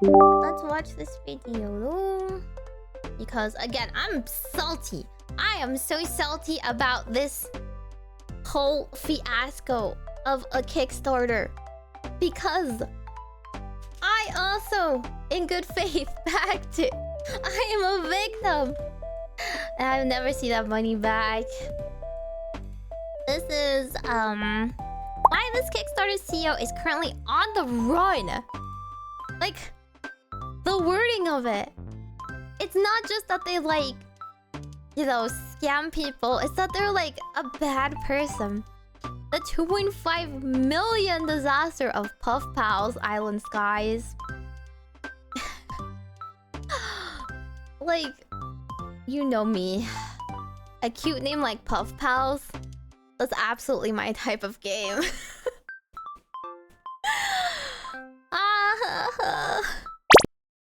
Let's watch this video because again, I'm salty. I am so salty about this whole fiasco of a Kickstarter because I also, in good faith, backed it. I am a victim. And I'll never see that money back. This is why this Kickstarter CEO is currently on the run. Like, the wording of it. It's not just that they like, you know, scam people. It's that they're like a bad person. The 2.5 million disaster of Puff Pals Island Skies. Like, you know me. A cute name like Puff Pals. That's absolutely my type of game.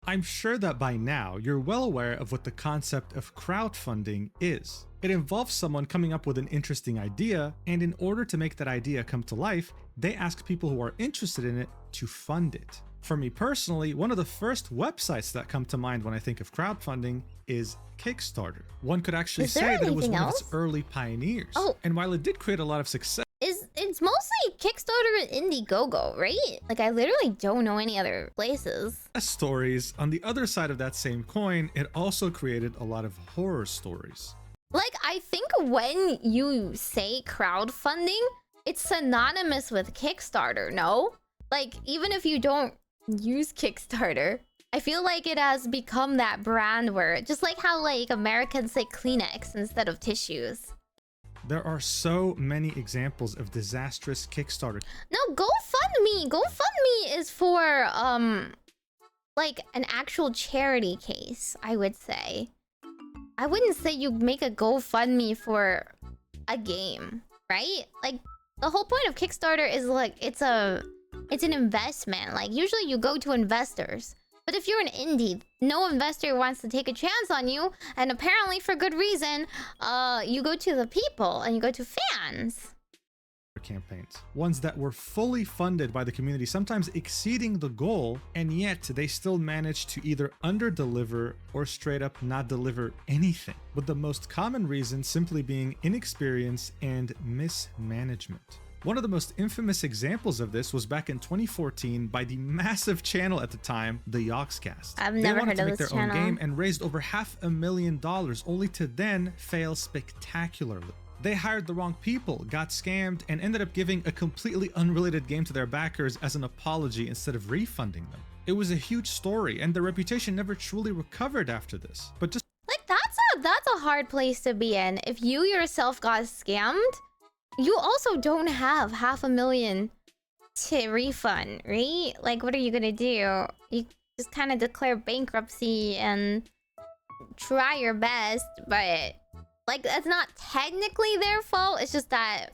I'm sure that by now, you're well aware of what the concept of crowdfunding is. It involves someone coming up with an interesting idea, and in order to make that idea come to life, they ask people who are interested in it to fund it. For me personally, one of the first websites that come to mind when I think of crowdfunding is Kickstarter. One could actually say that it was one of its early pioneers. And while it did create a lot of success, it's mostly Kickstarter and Indiegogo, right? Like, I literally don't know any other places. Stories, on the other side of that same coin, it also created a lot of horror stories. Like, I think when you say crowdfunding, it's synonymous with Kickstarter, no? Like, even if you don't use Kickstarter, I feel like it has become that brand word. Just like how, like, Americans say Kleenex instead of tissues. There are so many examples of disastrous Kickstarter. No, GoFundMe! GoFundMe is for, like, an actual charity case, I would say. I wouldn't say you make a GoFundMe for a game, right? Like, the whole point of Kickstarter is, like, it's an investment. Like, usually you go to investors. But if you're an indie, no investor wants to take a chance on you. And apparently for good reason, you go to the people and you go to fans. Campaigns. Ones that were fully funded by the community, sometimes exceeding the goal, and yet they still managed to either under-deliver or straight up not deliver anything, with the most common reason simply being inexperience and mismanagement. One of the most infamous examples of this was back in 2014 by the massive channel at the time, the Yogscast. I've never heard of this channel. They wanted to make their own game and raised over $500,000, only to then fail spectacularly. They hired the wrong people, got scammed, and ended up giving a completely unrelated game to their backers as an apology instead of refunding them. It was a huge story, and their reputation never truly recovered after this. But just like, that's a hard place to be in. If you yourself got scammed, you also don't have $500,000 to refund, right? Like, what are you gonna do? You just kind of declare bankruptcy and try your best, but like, that's not technically their fault. It's just that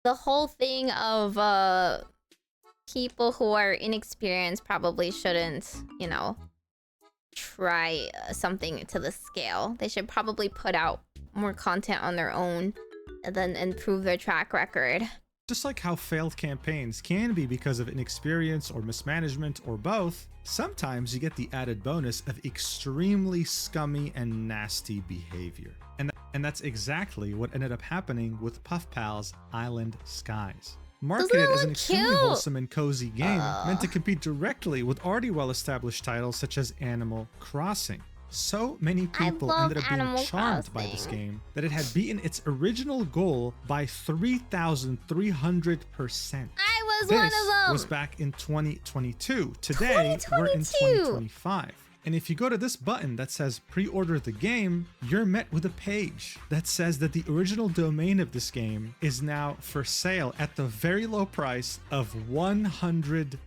the whole thing of people who are inexperienced probably shouldn't, you know, try something to the scale. They should probably put out more content on their own and then improve their track record. Just like how failed campaigns can be because of inexperience or mismanagement or both, sometimes you get the added bonus of extremely scummy and nasty behavior. And that's exactly what ended up happening with Puff Pals Island Skies. Marketed as an extremely wholesome and cozy game, meant to compete directly with already well-established titles such as Animal Crossing. So many people ended up being charmed by this game that it had beaten its original goal by 3,300%. I was one of them! This was back in 2022. Today, we're in 2025. And if you go to this button that says pre-order the game, you're met with a page that says that the original domain of this game is now for sale at the very low price of $100.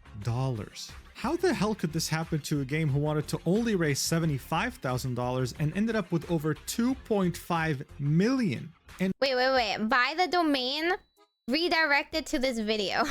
How the hell could this happen to a game who wanted to only raise $75,000 and ended up with over 2.5 million? And wait. Buy the domain, redirect it to this video.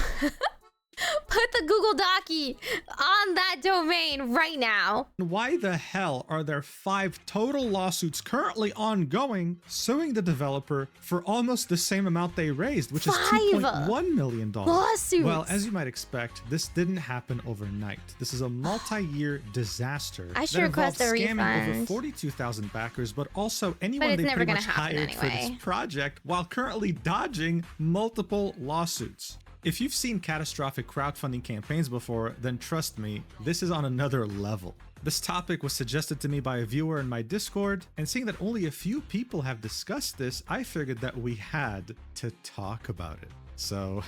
Put the Google Docy on that domain right now. Why the hell are there 5 total lawsuits currently ongoing suing the developer for almost the same amount they raised, which is $2.1 million? Lawsuits. Well, as you might expect, this didn't happen overnight. This is a multi-year disaster that involved scamming over 42,000 backers, but also anyone they pretty much hired for this project, while currently dodging multiple lawsuits. If you've seen catastrophic crowdfunding campaigns before, then trust me, this is on another level. This topic was suggested to me by a viewer in my Discord, and seeing that only a few people have discussed this, I figured that we had to talk about it. So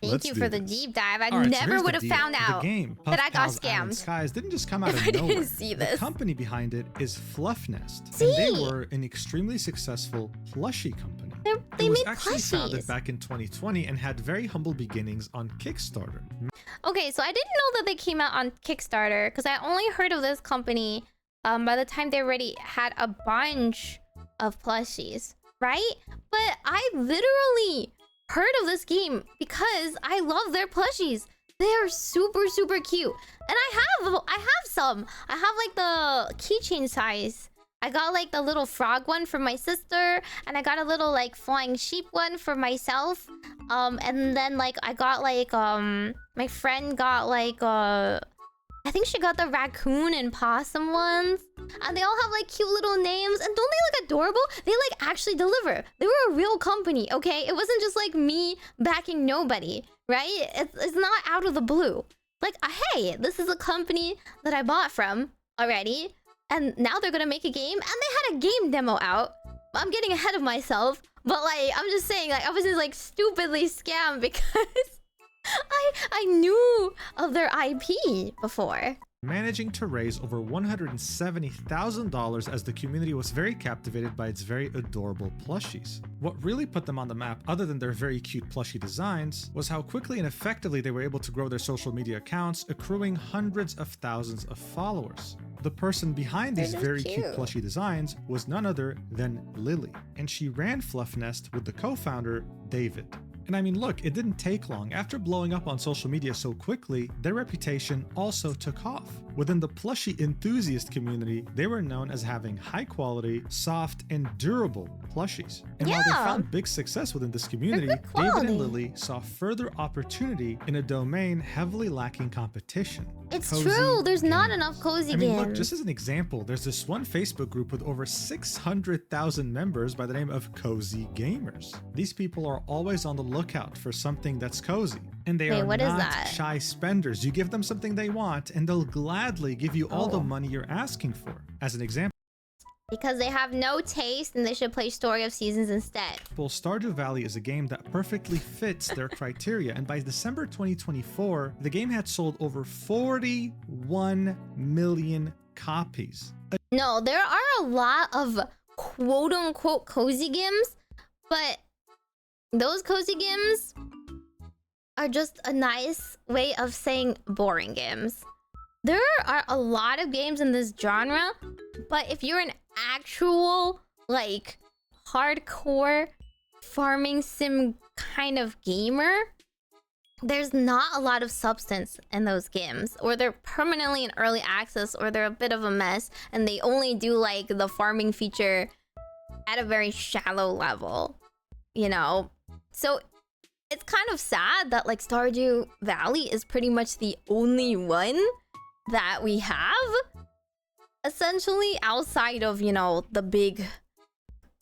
Thank you for the deep dive. I never would have found out that I got scammed. Skies didn't just come out of nowhere. I didn't see this. The company behind it is Fluff Nest, and they were an extremely successful plushie company. They it was made actually plushies. founded back in 2020 and had very humble beginnings on Kickstarter. Okay, so I didn't know that they came out on Kickstarter because I only heard of this company by the time they already had a bunch of plushies, right? But I literally heard of this game because I love their plushies. They are super, super cute. And I have some. I have like the keychain size. I got like the little frog one for my sister, and I got a little like flying sheep one for myself. And then like I got like my friend got like I think she got the raccoon and possum ones. And they all have like cute little names. And don't they look adorable? They like actually deliver. They were a real company, okay? It wasn't just like me backing nobody, right? It's not out of the blue. Like, hey, this is a company that I bought from already. And now they're gonna make a game. And they had a game demo out. I'm getting ahead of myself. But like, I'm just saying, like, I was just like stupidly scammed because I knew of their IP before. Managing to raise over $170,000 as the community was very captivated by its very adorable plushies. What really put them on the map, other than their very cute plushie designs, was how quickly and effectively they were able to grow their social media accounts, accruing hundreds of thousands of followers. The person behind these very cute plushie designs was none other than Lily, and she ran Fluff Nest with the co-founder, David. And I mean, look, it didn't take long. After blowing up on social media so quickly, their reputation also took off. Within the plushie enthusiast community, they were known as having high quality, soft, and durable plushies. And while they found big success within this community, David and Lily saw further opportunity in a domain heavily lacking competition. It's true, there's not enough cozy games. I mean, look, just as an example, there's this one Facebook group with over 600,000 members by the name of Cozy Gamers. These people are always on the lookout for something that's cozy. And they are not shy spenders. You give them something they want, and they'll gladly give you all the money you're asking for. As an example, because they have no taste and they should play Story of Seasons instead. Stardew Valley is a game that perfectly fits their criteria, and by December 2024, the game had sold over 41 million copies. No, there are a lot of quote-unquote cozy games, but those cozy games are just a nice way of saying boring games. There are a lot of games in this genre, but if you're an actual, like, hardcore farming sim kind of gamer, there's not a lot of substance in those games. Or they're permanently in early access, or they're a bit of a mess, and they only do, like, the farming feature at a very shallow level, you know? So it's kind of sad that, like, Stardew Valley is pretty much the only one that we have, essentially, outside of, you know, the big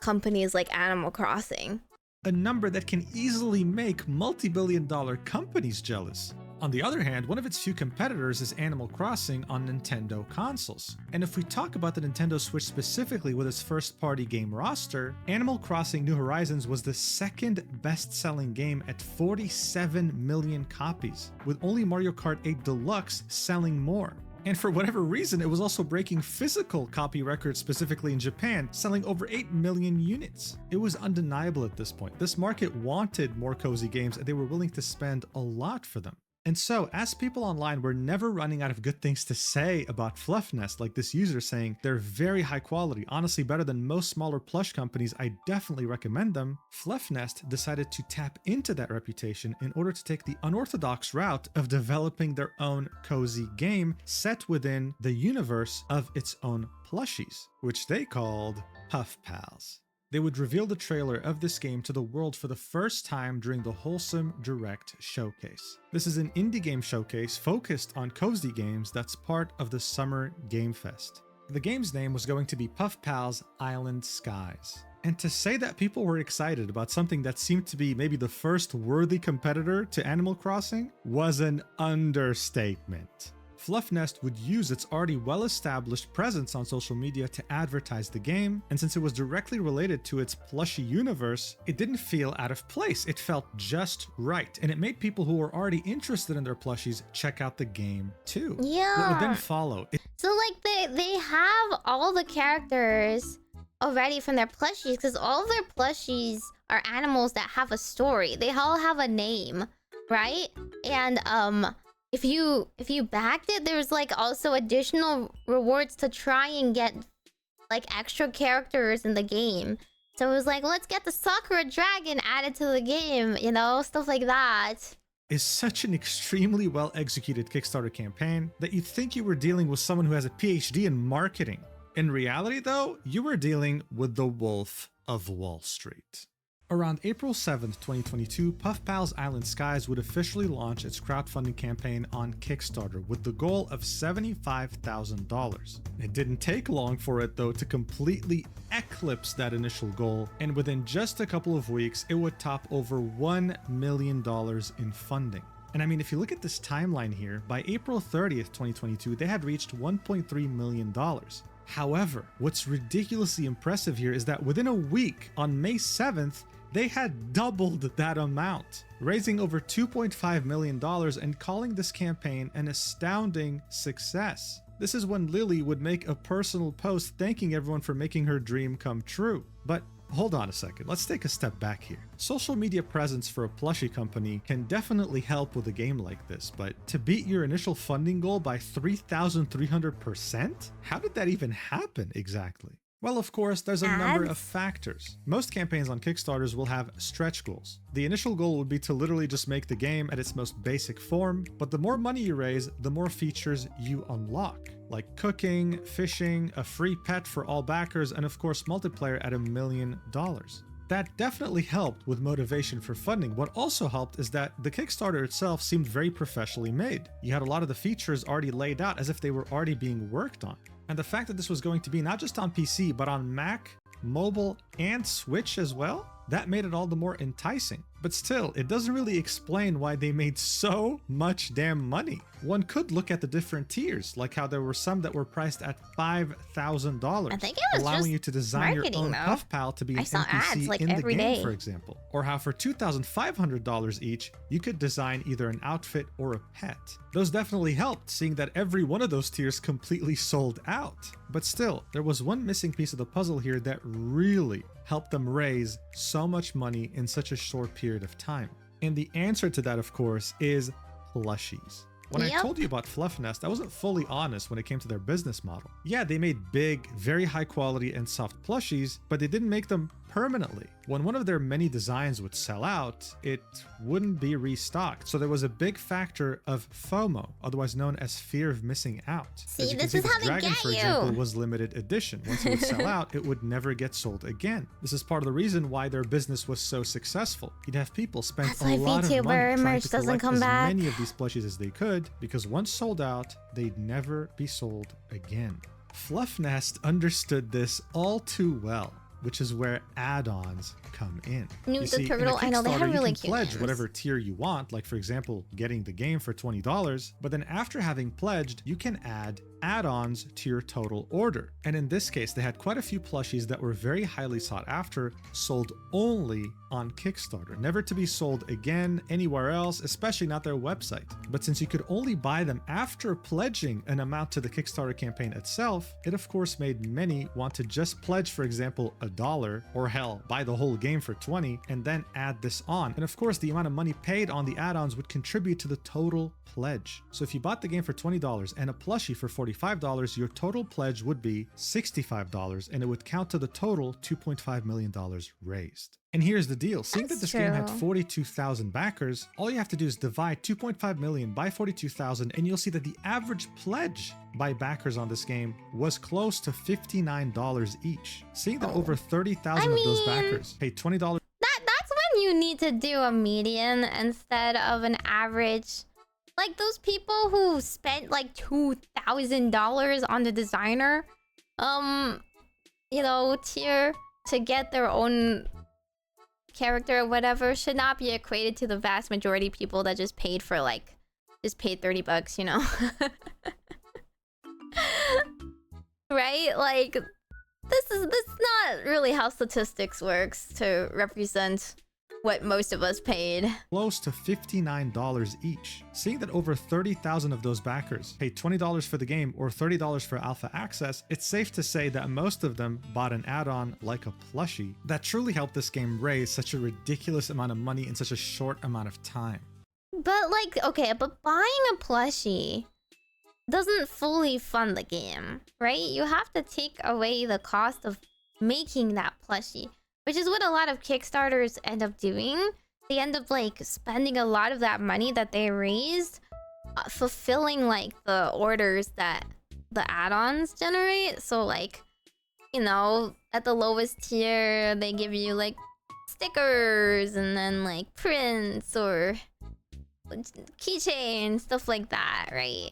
companies like Animal Crossing. A number that can easily make multi-billion-dollar companies jealous. On the other hand, one of its few competitors is Animal Crossing on Nintendo consoles. And if we talk about the Nintendo Switch specifically with its first-party game roster, Animal Crossing New Horizons was the second best-selling game at 47 million copies, with only Mario Kart 8 Deluxe selling more. And for whatever reason, it was also breaking physical copy records, specifically in Japan, selling over 8 million units. It was undeniable at this point. This market wanted more cozy games, and they were willing to spend a lot for them. And so, as people online were never running out of good things to say about Fluff Nest, like this user saying they're very high quality, honestly better than most smaller plush companies, I definitely recommend them, Fluff Nest decided to tap into that reputation in order to take the unorthodox route of developing their own cozy game set within the universe of its own plushies, which they called Puff Pals. They would reveal the trailer of this game to the world for the first time during the Wholesome Direct showcase. This is an indie game showcase focused on cozy games that's part of the Summer Game Fest. The game's name was going to be Puff Pals Island Skies. And to say that people were excited about something that seemed to be maybe the first worthy competitor to Animal Crossing was an understatement. Fluff Nest would use its already well-established presence on social media to advertise the game, and since it was directly related to its plushy universe, it didn't feel out of place. It felt just right, and it made people who were already interested in their plushies check out the game too. Yeah. What would then follow? So like they have all the characters already from their plushies, because all of their plushies are animals that have a story. They all have a name, right? And if you backed it, there's like also additional rewards to try and get like extra characters in the game. So it was like, let's get the Sakura Dragon added to the game, you know, stuff like that. Is such an extremely well executed Kickstarter campaign that you'd think you were dealing with someone who has a PhD in marketing. In reality though, you were dealing with the Wolf of Wall Street. Around April 7th, 2022, Puff Pals Island Skies would officially launch its crowdfunding campaign on Kickstarter with the goal of $75,000. It didn't take long for it though to completely eclipse that initial goal, and within just a couple of weeks, it would top over $1 million in funding. And I mean, if you look at this timeline here, by April 30th, 2022, they had reached $1.3 million. However, what's ridiculously impressive here is that within a week, on May 7th, they had doubled that amount, raising over $2.5 million and calling this campaign an astounding success. This is when Lily would make a personal post thanking everyone for making her dream come true. But hold on a second, let's take a step back here. Social media presence for a plushie company can definitely help with a game like this, but to beat your initial funding goal by 3,300%? How did that even happen exactly? Well, of course, there's a number of factors. Most campaigns on Kickstarters will have stretch goals. The initial goal would be to literally just make the game at its most basic form, but the more money you raise, the more features you unlock, like cooking, fishing, a free pet for all backers, and of course multiplayer at $1 million. That definitely helped with motivation for funding. What also helped is that the Kickstarter itself seemed very professionally made. You had a lot of the features already laid out as if they were already being worked on. And the fact that this was going to be not just on PC, but on Mac, mobile, and Switch as well, that made it all the more enticing. But still, it doesn't really explain why they made so much damn money. One could look at the different tiers, like how there were some that were priced at $5,000, I think it was allowing just you to design your own though. Puff Pal to be an saw NPC ads, like, in the every game, day. for example. Or how for $2,500 each, you could design either an outfit or a pet. Those definitely helped, seeing that every one of those tiers completely sold out. But still, there was one missing piece of the puzzle here that really helped them raise so much money in such a short period of time. And the answer to that, of course, is plushies. When I told you about Fluff Nest, I wasn't fully honest when it came to their business model. Yeah, they made big, very high quality and soft plushies, but they didn't make them permanently. When one of their many designs would sell out, it wouldn't be restocked. So there was a big factor of FOMO, otherwise known as fear of missing out. See, this is how they dragon, get for you. example, was limited edition. Once it would sell out, it would never get sold again. This is part of the reason why their business was so successful. You'd have people spend That's a why lot of money VTuber trying merch to doesn't collect come as back. many of these plushies as they could, because once sold out, they'd never be sold again. Fluff Nest understood this all too well, which is where add-ons come in. New You see, Turtle, I know they have Kickstarter, really you can cute pledge names. whatever tier you want, like for example, getting the game for $20, but then after having pledged, you can add add-ons to your total order. And in this case, they had quite a few plushies that were very highly sought after, sold only on Kickstarter, never to be sold again anywhere else, especially not their website. But since you could only buy them after pledging an amount to the Kickstarter campaign itself, it of course made many want to just pledge, for example, $1, or hell, buy the whole game for 20 and then add this on. And of course, the amount of money paid on the add-ons would contribute to the total pledge. So if you bought the game for $20 and a plushie for $45, your total pledge would be $65, and it would count to the total $2.5 million raised. And here's the deal. Seeing that this game had 42,000 backers, all you have to do is divide 2.5 million by 42,000, and you'll see that the average pledge by backers on this game was close to $59 each. Seeing that over 30,000 of those backers paid $20. That's when you need to do a median instead of an average. Like those people who spent like $2,000 on the designer, you know, tier to get their own character or whatever should not be equated to the vast majority of people that just paid for like, just paid $30, you know? Right? Like, this is not really how statistics works to represent what most of us paid. Close to $59 each. Seeing that over 30,000 of those backers paid $20 for the game or $30 for alpha access, it's safe to say that most of them bought an add-on like a plushie that truly helped this game raise such a ridiculous amount of money in such a short amount of time. But like, okay, but buying a plushie doesn't fully fund the game, right? You have to take away the cost of making that plushie, which is what a lot of Kickstarters end up doing. They end up like spending a lot of that money that they raised fulfilling like the orders that the add-ons generate. So like, you know, at the lowest tier, they give you like stickers and then like prints or keychains, stuff like that, right?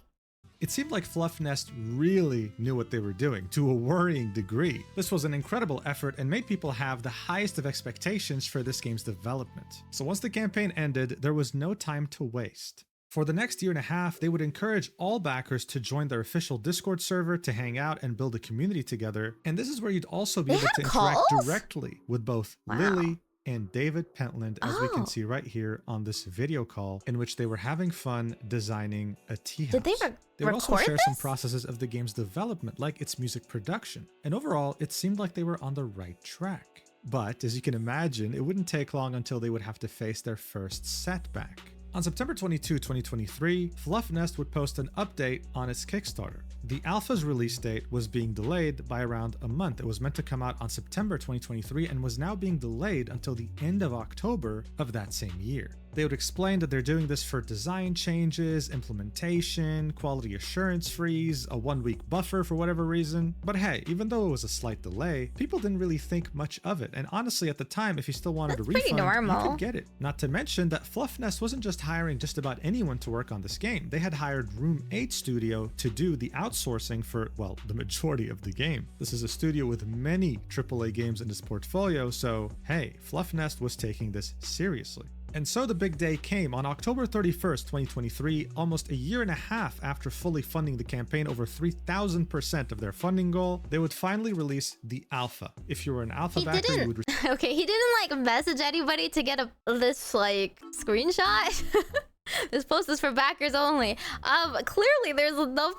It seemed like Fluff Nest really knew what they were doing, to a worrying degree. This was an incredible effort and made people have the highest of expectations for this game's development. So once the campaign ended, there was no time to waste. For the next year and a half, they would encourage all backers to join their official Discord server to hang out and build a community together. And this is where you'd also be able to interact directly with both Lily and David Pentland, as we can see right here on this video call, in which they were having fun designing a tea house. Did they They would also share this? some processes of the game's development, like its music production. And overall, it seemed like they were on the right track. But as you can imagine, it wouldn't take long until they would have to face their first setback. On September 22, 2023, Fluff Nest would post an update on its Kickstarter. The alpha's release date was being delayed by around a month. It was meant to come out on September 2023 and was now being delayed until the end of October of that same year. They would explain that they're doing this for design changes, implementation, quality assurance freeze, a 1-week buffer for whatever reason. But hey, even though it was a slight delay, people didn't really think much of it. And honestly, at the time, if you still wanted a refund, you could get it. Not to mention that Fluff Nest wasn't just hiring just about anyone to work on this game. They had hired Room 8 Studio to do the outsourcing for, well, the majority of the game. This is a studio with many AAA games in its portfolio, so hey, Fluff Nest was taking this seriously. And so the big day came. On October 31st, 2023, almost a year and a half after fully funding the campaign over 3,000% of their funding goal, they would finally release the alpha. If you were an alpha backer, you would okay, he didn't like message anybody to get this like screenshot. This post is for backers only. Clearly there's enough,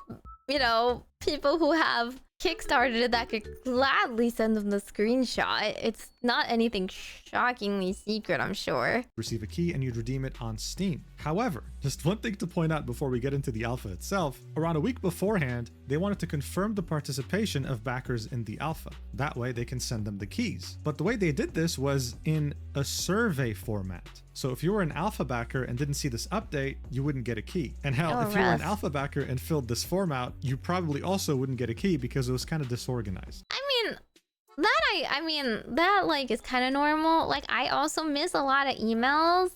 you know, people who have Kickstarted that could gladly send them the screenshot. It's not anything shockingly secret, I'm sure. Receive a key and you'd redeem it on Steam. However, just one thing to point out before we get into the alpha itself, around a week beforehand, they wanted to confirm the participation of backers in the alpha. That way they can send them the keys. But the way they did this was in a survey format. So if you were an alpha backer and didn't see this update, you wouldn't get a key. And hell, if you were an alpha backer and filled this form out, you probably also wouldn't get a key because it was kind of disorganized. I mean, that like is kind of normal. Like I also miss a lot of emails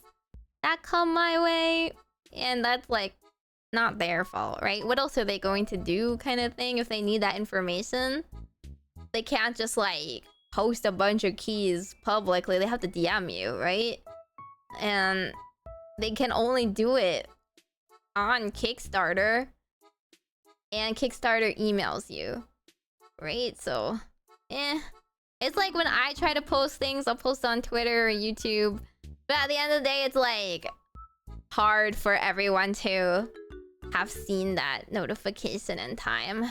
that come my way, and that's like not their fault, right? What else are they going to do kind of thing if they need that information? They can't just like post a bunch of keys publicly. They have to DM you, right? And they can only do it on Kickstarter. and Kickstarter emails you, right? So, it's like when I try to post things, I'll post on Twitter or YouTube, but at the end of the day, it's like hard for everyone to have seen that notification in time.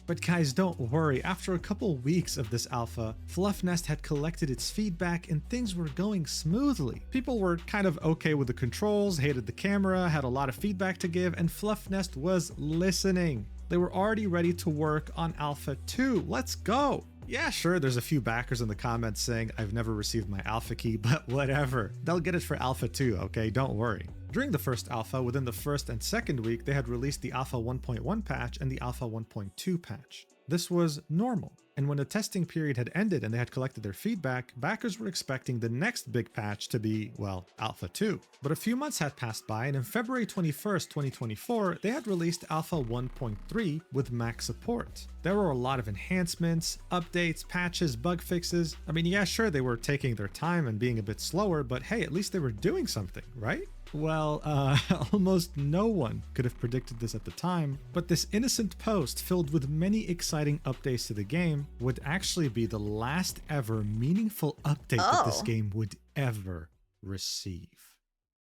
But guys, don't worry, after a couple weeks of this alpha, Fluff Nest had collected its feedback and things were going smoothly. People were kind of okay with the controls, hated the camera, had a lot of feedback to give, and Fluff Nest was listening. They were already ready to work on Alpha 2. Let's go! Yeah, sure, there's a few backers in the comments saying I've never received my alpha key, but whatever. They'll get it for Alpha 2, okay? Don't worry. During the first alpha, within the first and second week, they had released the Alpha 1.1 patch and the Alpha 1.2 patch. This was normal, and when the testing period had ended and they had collected their feedback, backers were expecting the next big patch to be, well, Alpha 2. But a few months had passed by, and in February 21st, 2024, they had released Alpha 1.3 with max support. There were a lot of enhancements, updates, patches, bug fixes. I mean, yeah, sure, they were taking their time and being a bit slower, but hey, at least they were doing something, right? Well, almost no one could have predicted this at the time, but this innocent post filled with many exciting updates to the game would actually be the last ever meaningful update that this game would ever receive.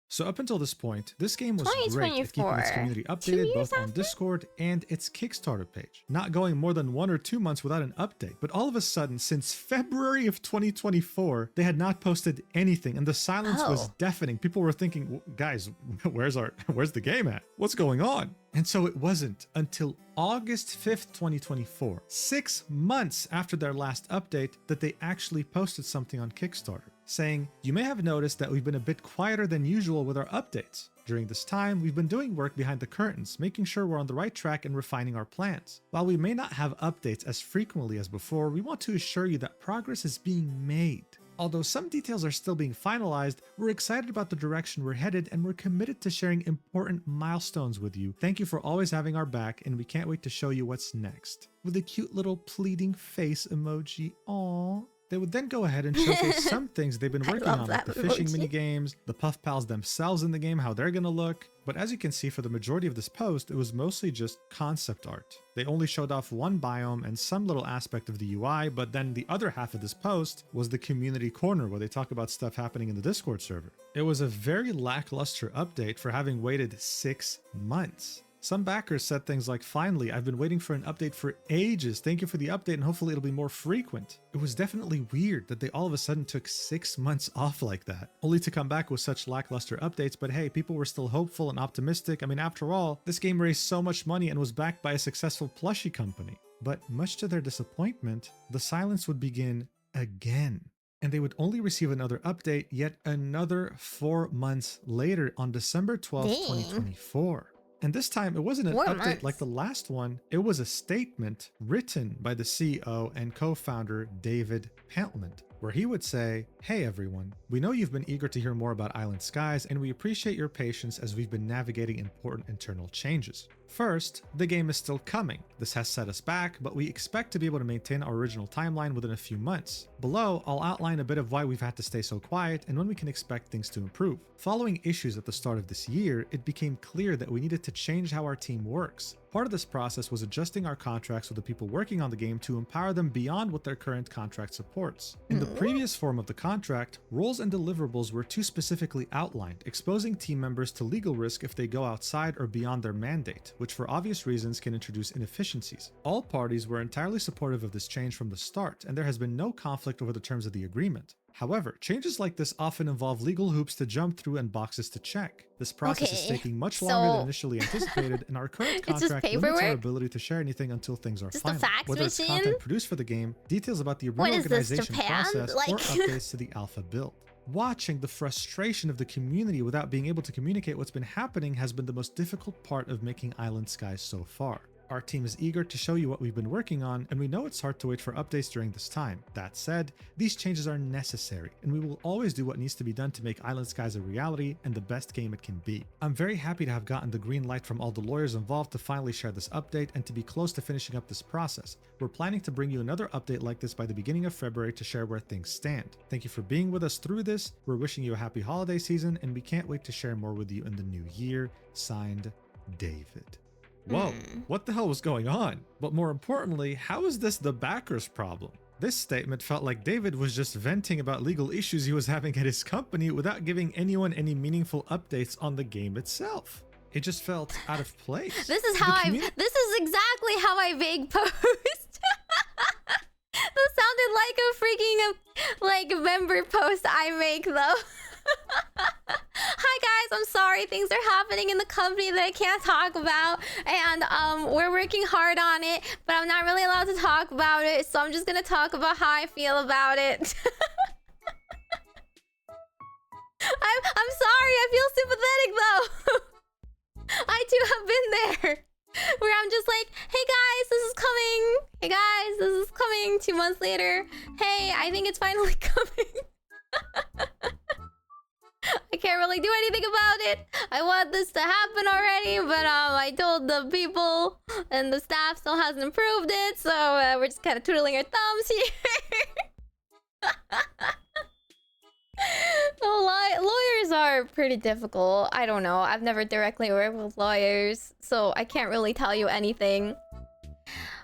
So up until this point, this game was great at keeping its community updated both on Discord and its Kickstarter page, not going more than 1 or 2 months without an update. But all of a sudden, since February of 2024, they had not posted anything, and the silence was deafening. People were thinking, guys, where's the game at? What's going on? And so it wasn't until August 5th, 2024, 6 months after their last update, that they actually posted something on Kickstarter, saying, "You may have noticed that we've been a bit quieter than usual with our updates. During this time, we've been doing work behind the curtains, making sure we're on the right track and refining our plans. While we may not have updates as frequently as before, we want to assure you that progress is being made. Although some details are still being finalized, we're excited about the direction we're headed and we're committed to sharing important milestones with you. Thank you for always having our back, and we can't wait to show you what's next." With a cute little pleading face emoji. Aww. They would then go ahead and showcase some things they've been working on, like the fishing minigames, the Puff Pals themselves in the game, how they're gonna look. But as you can see, for the majority of this post, it was mostly just concept art. They only showed off one biome and some little aspect of the UI, but then the other half of this post was the community corner where they talk about stuff happening in the Discord server. It was a very lackluster update for having waited 6 months. Some backers said things like, "Finally, I've been waiting for an update for ages. Thank you for the update and hopefully it'll be more frequent." It was definitely weird that they all of a sudden took 6 months off like that, only to come back with such lackluster updates. But hey, people were still hopeful and optimistic. I mean, after all, this game raised so much money and was backed by a successful plushie company. But much to their disappointment, the silence would begin again. And they would only receive another update yet another 4 months later on December 12th, 2024. And this time, it wasn't an update like the last one. It was a statement written by the CEO and co-founder David Pentland, where he would say, "Hey everyone, we know you've been eager to hear more about Island Skies, and we appreciate your patience as we've been navigating important internal changes. First, the game is still coming. This has set us back, but we expect to be able to maintain our original timeline within a few months. Below, I'll outline a bit of why we've had to stay so quiet and when we can expect things to improve. Following issues at the start of this year, it became clear that we needed to change how our team works. Part of this process was adjusting our contracts with the people working on the game to empower them beyond what their current contract supports. In the previous form of the contract, roles and deliverables were too specifically outlined, exposing team members to legal risk if they go outside or beyond their mandate, which for obvious reasons can introduce inefficiencies. All parties were entirely supportive of this change from the start, and there has been no conflict over the terms of the agreement. However, changes like this often involve legal hoops to jump through and boxes to check. This process is taking much longer than initially anticipated, and our current contract limits our ability to share anything until things are final. Whether it's content produced for the game, details about the reorganization process, or updates to the alpha build. Watching the frustration of the community without being able to communicate what's been happening has been the most difficult part of making Island Skies so far. Our team is eager to show you what we've been working on, and we know it's hard to wait for updates during this time. That said, these changes are necessary, and we will always do what needs to be done to make Island Skies a reality and the best game it can be. I'm very happy to have gotten the green light from all the lawyers involved to finally share this update and to be close to finishing up this process. We're planning to bring you another update like this by the beginning of February to share where things stand. Thank you for being with us through this. We're wishing you a happy holiday season, and we can't wait to share more with you in the new year. Signed, David." Whoa, what the hell was going on? But more importantly, how is this the backer's problem? This statement felt like David was just venting about legal issues he was having at his company without giving anyone any meaningful updates on the game itself. It just felt out of place. This is exactly how I vague post. That sounded like a freaking member post I make though. Hi guys, I'm sorry, things are happening in the company that I can't talk about, and we're working hard on it, but I'm not really allowed to talk about it, so I'm just gonna talk about how I feel about it. I'm sorry, I feel sympathetic though. I too have been there, where I'm just like, hey guys, this is coming. Hey guys, this is coming. 2 months later, hey, I think it's finally coming. I can't really do anything about it. I want this to happen already, but I told the people and the staff still hasn't approved it, so we're just kind of twiddling our thumbs here. Lawyers are pretty difficult. I don't know. I've never directly worked with lawyers, so I can't really tell you anything.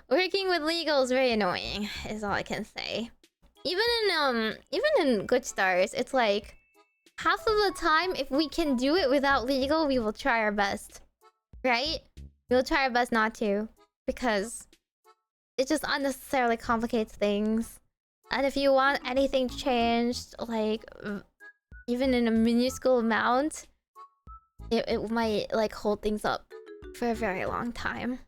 Working with legal is very annoying, is all I can say. Even in GlitchStars, it's like, half of the time, if we can do it without legal, we will try our best. Right? We'll try our best not to. Because it just unnecessarily complicates things. And if you want anything changed, like, even in a minuscule amount, it might, like, hold things up for a very long time.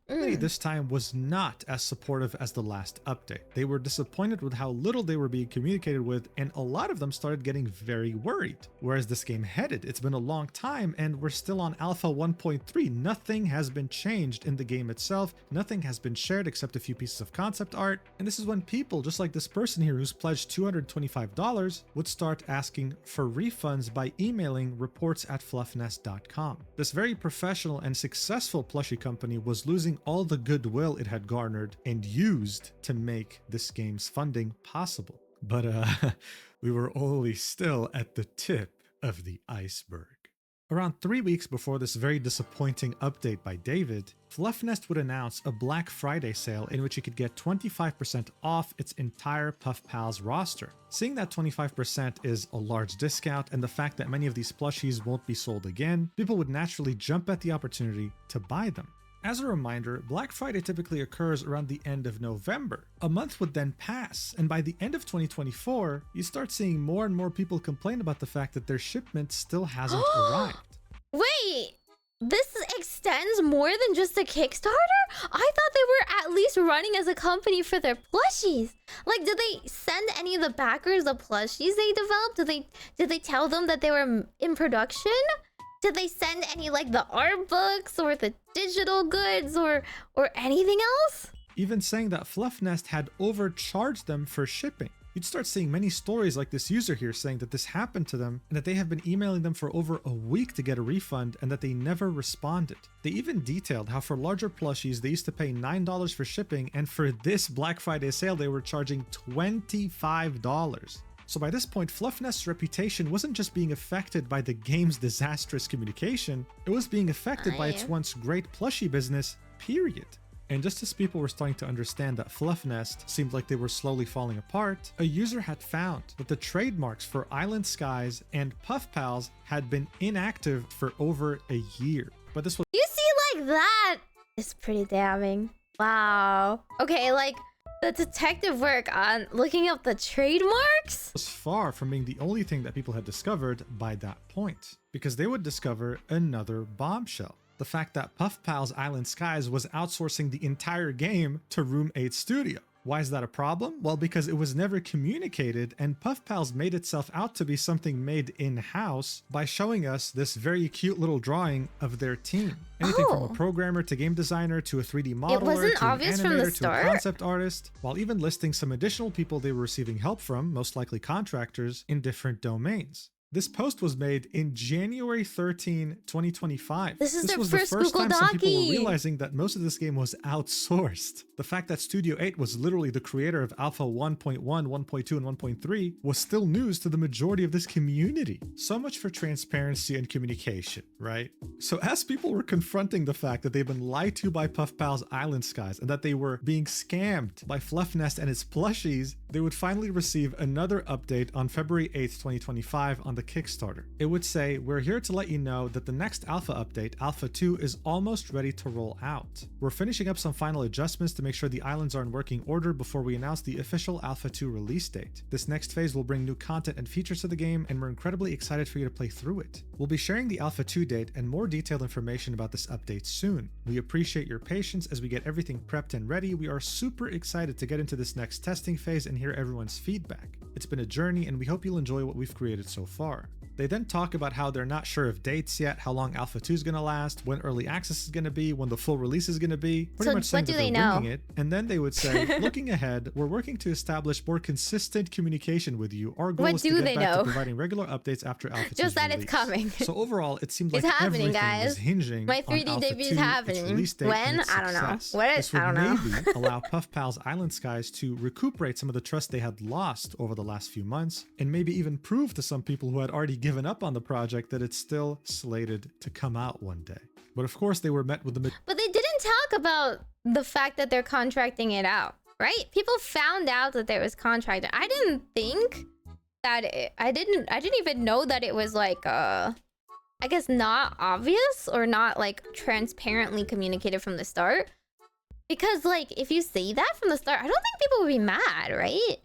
This time was not as supportive as the last update. They were disappointed with how little they were being communicated with, and a lot of them started getting very worried. Where's this game headed? It's been a long time and we're still on Alpha 1.3. Nothing has been changed in the game itself. Nothing has been shared except a few pieces of concept art. And this is when people, just like this person here who's pledged $225, would start asking for refunds by emailing reports@fluffnest.com. This very professional and successful plushie company was losing all the goodwill it had garnered and used to make this game's funding possible. But we were only still at the tip of the iceberg. Around 3 weeks before this very disappointing update by David, Fluffnest would announce a Black Friday sale in which you could get 25% off its entire Puff Pals roster. Seeing that 25% is a large discount and the fact that many of these plushies won't be sold again, people would naturally jump at the opportunity to buy them. As a reminder, Black Friday typically occurs around the end of November. A month would then pass, and by the end of 2024, you start seeing more and more people complain about the fact that their shipment still hasn't arrived. Wait, this extends more than just a Kickstarter? I thought they were at least running as a company for their plushies. Like, did they send any of the backers the plushies they developed? Did they tell them that they were in production? Did they send any, like, the art books or the digital goods or anything else? Even saying that Fluffnest had overcharged them for shipping. You'd start seeing many stories like this user here saying that this happened to them and that they have been emailing them for over a week to get a refund and that they never responded. They even detailed how for larger plushies they used to pay $9 for shipping, and for this Black Friday sale they were charging $25. So by this point, Fluffnest's reputation wasn't just being affected by the game's disastrous communication, it was being affected by its once great plushie business, period. And just as people were starting to understand that Fluffnest seemed like they were slowly falling apart, a user had found that the trademarks for Island Skies and Puff Pals had been inactive for over a year. But this was— You see, like, that is pretty damning. Wow. Okay, like, the detective work on looking up the trademarks was far from being the only thing that people had discovered by that point, because they would discover another bombshell. The fact that Puff Pals Island Skies was outsourcing the entire game to Room 8 Studio. Why is that a problem? Well, because it was never communicated, and Puff Pals made itself out to be something made in-house by showing us this very cute little drawing of their team. Anything from a programmer to game designer to a 3D modeler it wasn't to obvious an from the animator to start? a concept artist, while even listing some additional people they were receiving help from, most likely contractors, in different domains. This post was made in January 13, 2025. This is their was first the first Google time some people Doci. were realizing that most of this game was outsourced. The fact that Studio 8 was literally the creator of Alpha 1.1, 1.2, and 1.3 was still news to the majority of this community. So much for transparency and communication, right? So as people were confronting the fact that they've been lied to by Puff Pal's Island Skies and that they were being scammed by Fluff Nest and its plushies, they would finally receive another update on February 8th, 2025 on the Kickstarter. It would say, "We're here to let you know that the next alpha update, Alpha 2, is almost ready to roll out. We're finishing up some final adjustments to make sure the islands are in working order before we announce the official Alpha 2 release date. This next phase will bring new content and features to the game, and we're incredibly excited for you to play through it. We'll be sharing the Alpha 2 date and more detailed information about this update soon. We appreciate your patience as we get everything prepped and ready. We are super excited to get into this next testing phase and hear everyone's feedback. It's been a journey, and we hope you'll enjoy what we've created so far." They then talk about how they're not sure of dates yet, how long Alpha 2 is going to last, when early access is going to be, when the full release is going to be. Pretty much saying that they're winging it. And then they would say, "Looking ahead, we're working to establish more consistent communication with you. Our goal is to get back to providing regular updates after Alpha 2 Just that release." it's coming. So overall, it seemed like It's happening, everything guys. was hinging My on 3D Alpha debut 2, is happening. its release date, When? and its I don't know. success. What? This would I don't know. maybe allow Puff Pal's Island Skies to recuperate some of the trust they had lost over the last few months, and maybe even prove to some people who had already given up on the project that it's still slated to come out one day. But of course, they were met with the... But they didn't talk about the fact that they're contracting it out, right? People found out that there was contract. I didn't think that I didn't even know that it was like I guess not obvious or not like transparently communicated from the start. Because like if you say that from the start, I don't think people would be mad, right?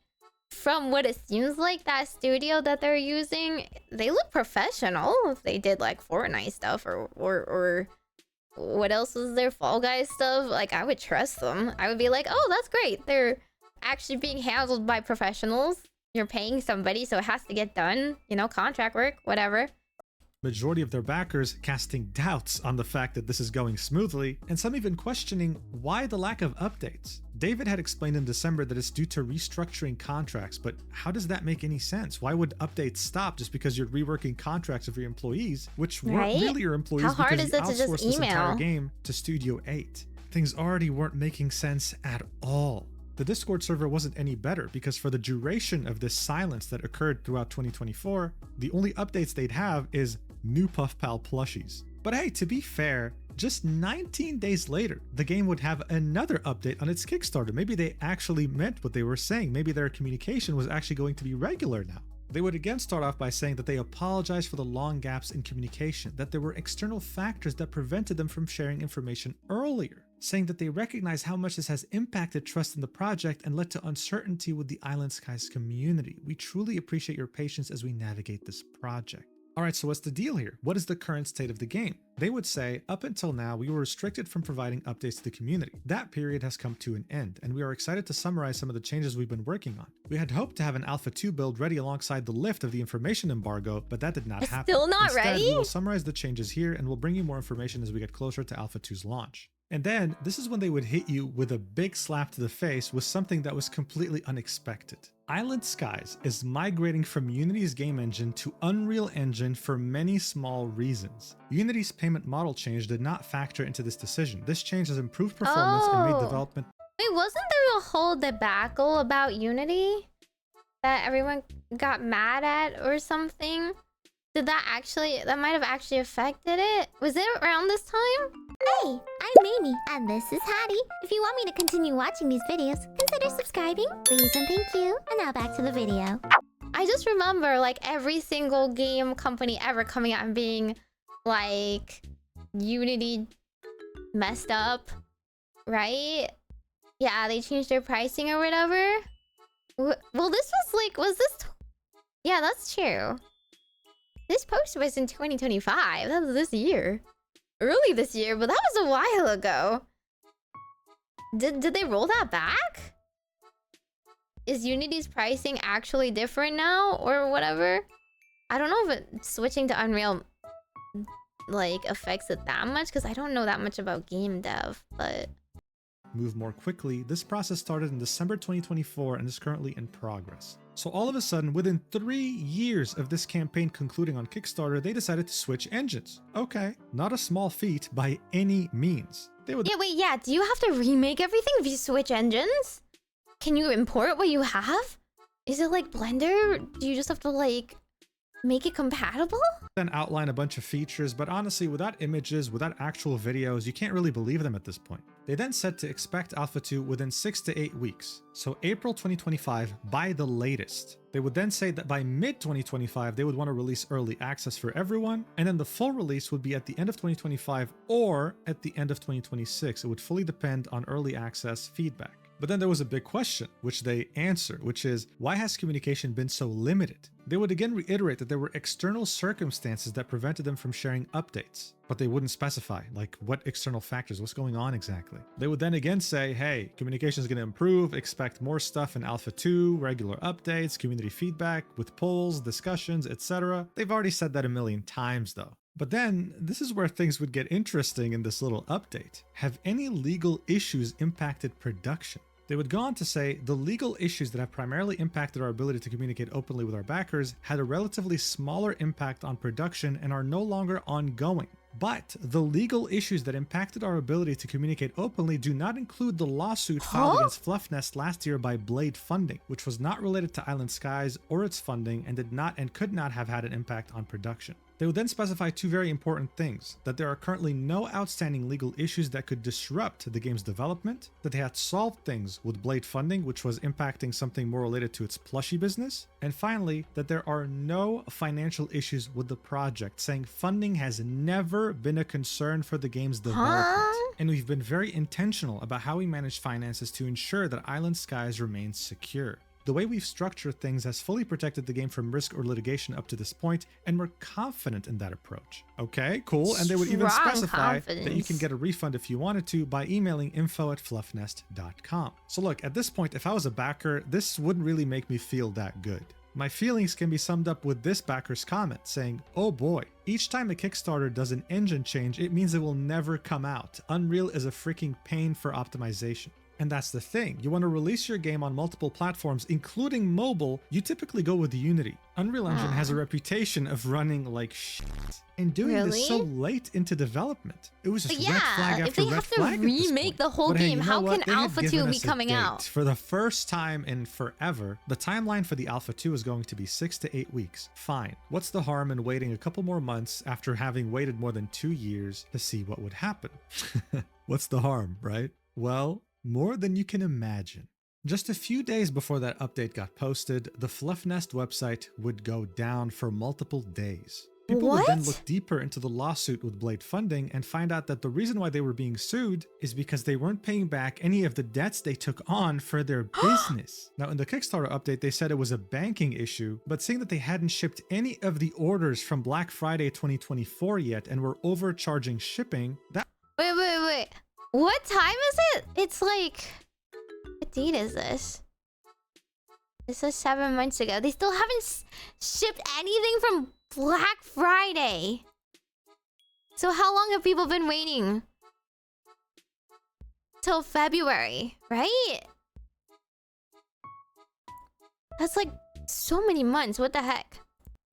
From what it seems like, that studio that they're using, they look professional. If they did like Fortnite stuff or what else is there, Fall Guys stuff, like I would trust them. I would be like, oh, that's great. They're actually being handled by professionals. You're paying somebody, so it has to get done. You know, contract work, whatever. Majority of their backers casting doubts on the fact that this is going smoothly, and some even questioning why the lack of updates. David had explained in December that it's due to restructuring contracts, but how does that make any sense? Why would updates stop just because you're reworking contracts of your employees, which weren't really your employees? How hard because is it to you just outsourced this entire email? game to Studio 8. Things already weren't making sense at all. The Discord server wasn't any better because for the duration of this silence that occurred throughout 2024, the only updates they'd have is new Puff Pal plushies. But hey, to be fair, just 19 days later, the game would have another update on its Kickstarter. Maybe they actually meant what they were saying. Maybe their communication was actually going to be regular now. They would again start off by saying that they apologize for the long gaps in communication, that there were external factors that prevented them from sharing information earlier, saying that they recognize how much this has impacted trust in the project and led to uncertainty with the Island Skies community. We truly appreciate your patience as we navigate this project. Alright, so what's the deal here? What is the current state of the game? They would say, up until now, we were restricted from providing updates to the community. That period has come to an end, and we are excited to summarize some of the changes we've been working on. We had hoped to have an Alpha 2 build ready alongside the lift of the information embargo, but that did not happen. Still not Instead, ready? we will summarize the changes here, and we'll bring you more information as we get closer to Alpha 2's launch. And then, this is when they would hit you with a big slap to the face with something that was completely unexpected. Island Skies is migrating from Unity's game engine to Unreal Engine for many small reasons. Unity's payment model change did not factor into this decision. This change has improved performance and made development... Wait, wasn't there a whole debacle about Unity that everyone got mad at or something? Did that might have actually affected it? Was it around this time? Hey, I'm Meimi, and this is Hattie. If you want me to continue watching these videos, consider subscribing. Please and thank you. And now back to the video. I just remember like every single game company ever coming out and being like, Unity messed up, right? Yeah, they changed their pricing or whatever. Well, this was like, yeah, that's true. This post was in 2025. That was this year. Early this year, but that was a while ago. Did they roll that back? Is Unity's pricing actually different now or whatever? I don't know if switching to Unreal like affects it that much because I don't know that much about game dev, but move more quickly. This process started in December 2024 and is currently in progress. So all of a sudden, within 3 years of this campaign concluding on Kickstarter, they decided to switch engines. Okay, not a small feat by any means. They would Yeah, do you have to remake everything if you switch engines? Can you import what you have? Is it like Blender? Do you just have to like make it compatible? then outline a bunch of features, but honestly, without images, without actual videos, you can't really believe them at this point. They then said to expect Alpha 2 within 6 to 8 weeks, so April 2025 by the latest. They would then say that by mid-2025, they would want to release early access for everyone, and then the full release would be at the end of 2025 or at the end of 2026. It would fully depend on early access feedback. But then there was a big question, which they answered, which is, why has communication been so limited? They would again reiterate that there were external circumstances that prevented them from sharing updates, but they wouldn't specify, like, what external factors, what's going on exactly. They would then again say, hey, communication is going to improve, expect more stuff in Alpha 2, regular updates, community feedback, with polls, discussions, etc. They've already said that a million times though. But then, this is where things would get interesting in this little update. Have any legal issues impacted production? They would go on to say, the legal issues that have primarily impacted our ability to communicate openly with our backers had a relatively smaller impact on production and are no longer ongoing. But the legal issues that impacted our ability to communicate openly do not include the lawsuit filed against Fluffnest last year by Blade Funding, which was not related to Island Skies or its funding and did not and could not have had an impact on production. They would then specify two very important things: that there are currently no outstanding legal issues that could disrupt the game's development, that they had solved things with Blade Funding, which was impacting something more related to its plushie business, and finally, that there are no financial issues with the project, saying funding has never been a concern for the game's development. And we've been very intentional about how we manage finances to ensure that Island Skies remains secure. The way we've structured things has fully protected the game from risk or litigation up to this point, and we're confident in that approach. Okay, cool. And they would even specify that you can get a refund if you wanted to by emailing info@fluffnest.com. So look, at this point, if I was a backer, this wouldn't really make me feel that good. My feelings can be summed up with this backer's comment saying, oh boy, each time a Kickstarter does an engine change, it means it will never come out. Unreal is a freaking pain for optimization. And that's the thing, you want to release your game on multiple platforms, including mobile, you typically go with Unity. Unreal Engine has a reputation of running like shit and doing this so late into development. It was just red flag after red flag. If they have to remake the whole game, how can Alpha 2 be coming out? For the first time in forever, the timeline for the Alpha 2 is going to be 6 to 8 weeks. Fine. What's the harm in waiting a couple more months after having waited more than 2 years to see what would happen? What's the harm, right? Well, more than you can imagine. Just a few days before that update got posted, the Fluffnest website would go down for multiple days. People would then look deeper into the lawsuit with Blade Funding and find out that the reason why they were being sued is because they weren't paying back any of the debts they took on for their business. Now, in the Kickstarter update, they said it was a banking issue, but seeing that they hadn't shipped any of the orders from Black Friday 2024 yet and were overcharging shipping, that— Wait. What time is it? It's like... What date is this? This is 7 months ago. They still haven't shipped anything from Black Friday. So how long have people been waiting? Till February, right? That's like so many months. What the heck?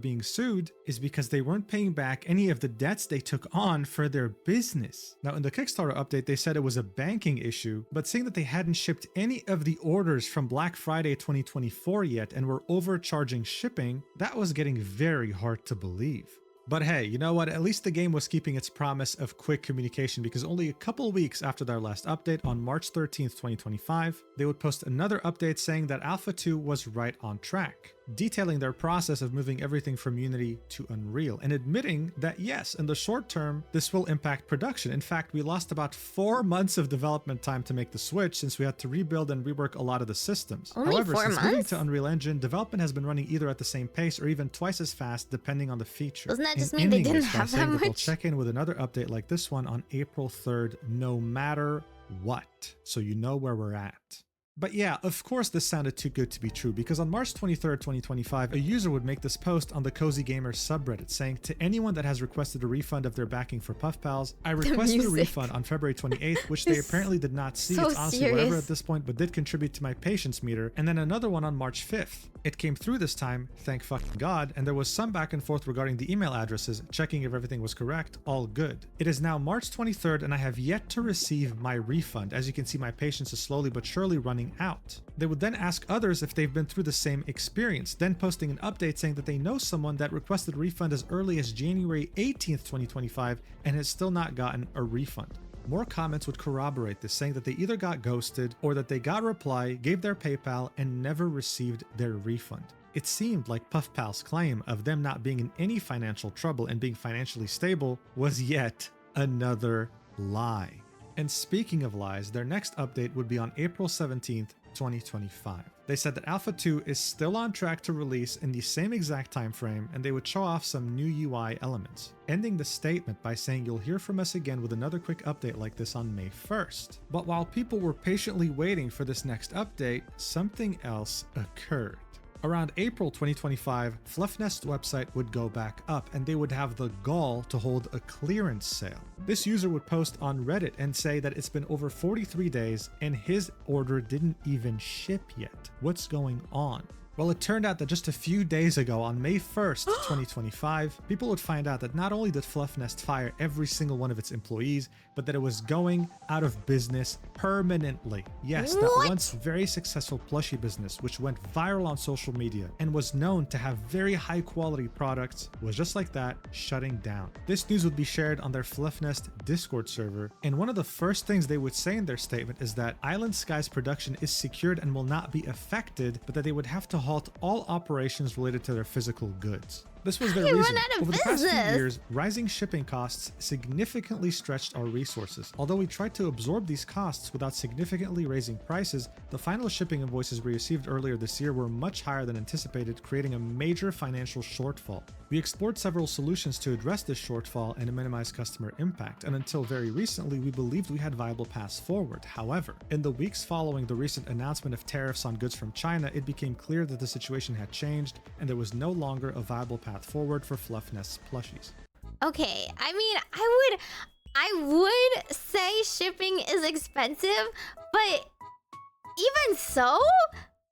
Being sued is because they weren't paying back any of the debts they took on for their business. Now, in the Kickstarter update, they said it was a banking issue, but seeing that they hadn't shipped any of the orders from Black Friday 2024 yet and were overcharging shipping, that was getting very hard to believe. But hey, you know what? At least the game was keeping its promise of quick communication, because only a couple weeks after their last update, on March 13th, 2025, they would post another update saying that Alpha 2 was right on track, detailing their process of moving everything from Unity to Unreal, and admitting that yes, in the short term, this will impact production. In fact, we lost about 4 months of development time to make the switch since we had to rebuild and rework a lot of the systems. However, since moving to Unreal Engine, development has been running either at the same pace or even twice as fast, depending on the feature. Doesn't that just mean they didn't have that much? They'll check in with another update like this one on April 3rd, no matter what, so you know where we're at. But yeah, of course this sounded too good to be true, because on March 23rd, 2025, a user would make this post on the Cozy Gamer subreddit saying, to anyone that has requested a refund of their backing for Puff Pals, I requested a refund on February 28th, which they apparently did not see. So it's honestly serious. whatever at this point, but did contribute to my patience meter. And then another one on March 5th. It came through this time, thank fucking God, and there was some back and forth regarding the email addresses, checking if everything was correct, all good. It is now March 23rd and I have yet to receive my refund. As you can see, my patience is slowly but surely running out. They would then ask others if they've been through the same experience, then posting an update saying that they know someone that requested a refund as early as January 18th, 2025 and has still not gotten a refund. More comments would corroborate this, saying that they either got ghosted or that they got a reply, gave their PayPal, and never received their refund. It seemed like Puff Pal's claim of them not being in any financial trouble and being financially stable was yet another lie. And speaking of lies, their next update would be on April 17th, 2025. They said that Alpha 2 is still on track to release in the same exact time frame, and they would show off some new UI elements, ending the statement by saying you'll hear from us again with another quick update like this on May 1st. But while people were patiently waiting for this next update, something else occurred. Around April 2025, Fluffnest's website would go back up and they would have the gall to hold a clearance sale. This user would post on Reddit and say that it's been over 43 days and his order didn't even ship yet. What's going on? Well, it turned out that just a few days ago, on May 1st, 2025, people would find out that not only did Fluffnest fire every single one of its employees, but that it was going out of business permanently. Yes, that once very successful plushie business, which went viral on social media and was known to have very high quality products, was just like that, shutting down. This news would be shared on their Fluffnest Discord server, and one of the first things they would say in their statement is that Island Sky's production is secured and will not be affected, but that they would have to halt all operations related to their physical goods. This was their reason. Over the past few years, rising shipping costs significantly stretched our resources. Although we tried to absorb these costs without significantly raising prices, the final shipping invoices we received earlier this year were much higher than anticipated, creating a major financial shortfall. We explored several solutions to address this shortfall and to minimize customer impact, and until very recently, we believed we had viable paths forward. However, in the weeks following the recent announcement of tariffs on goods from China, it became clear that the situation had changed and there was no longer a viable path forward for Fluffnest's plushies. Okay, I mean, I would say shipping is expensive, but even so,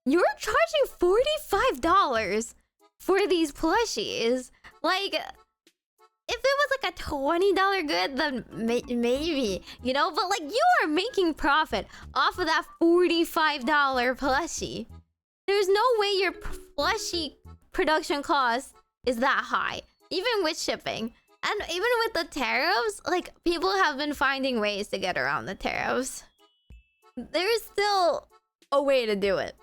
you're charging $45 for these plushies. Like, if it was like a $20 good, then maybe, you know, but like you are making profit off of that $45 plushie. There's no way your plushie production cost is that high, even with shipping. And even with the tariffs, like, people have been finding ways to get around the tariffs. There's still a way to do it.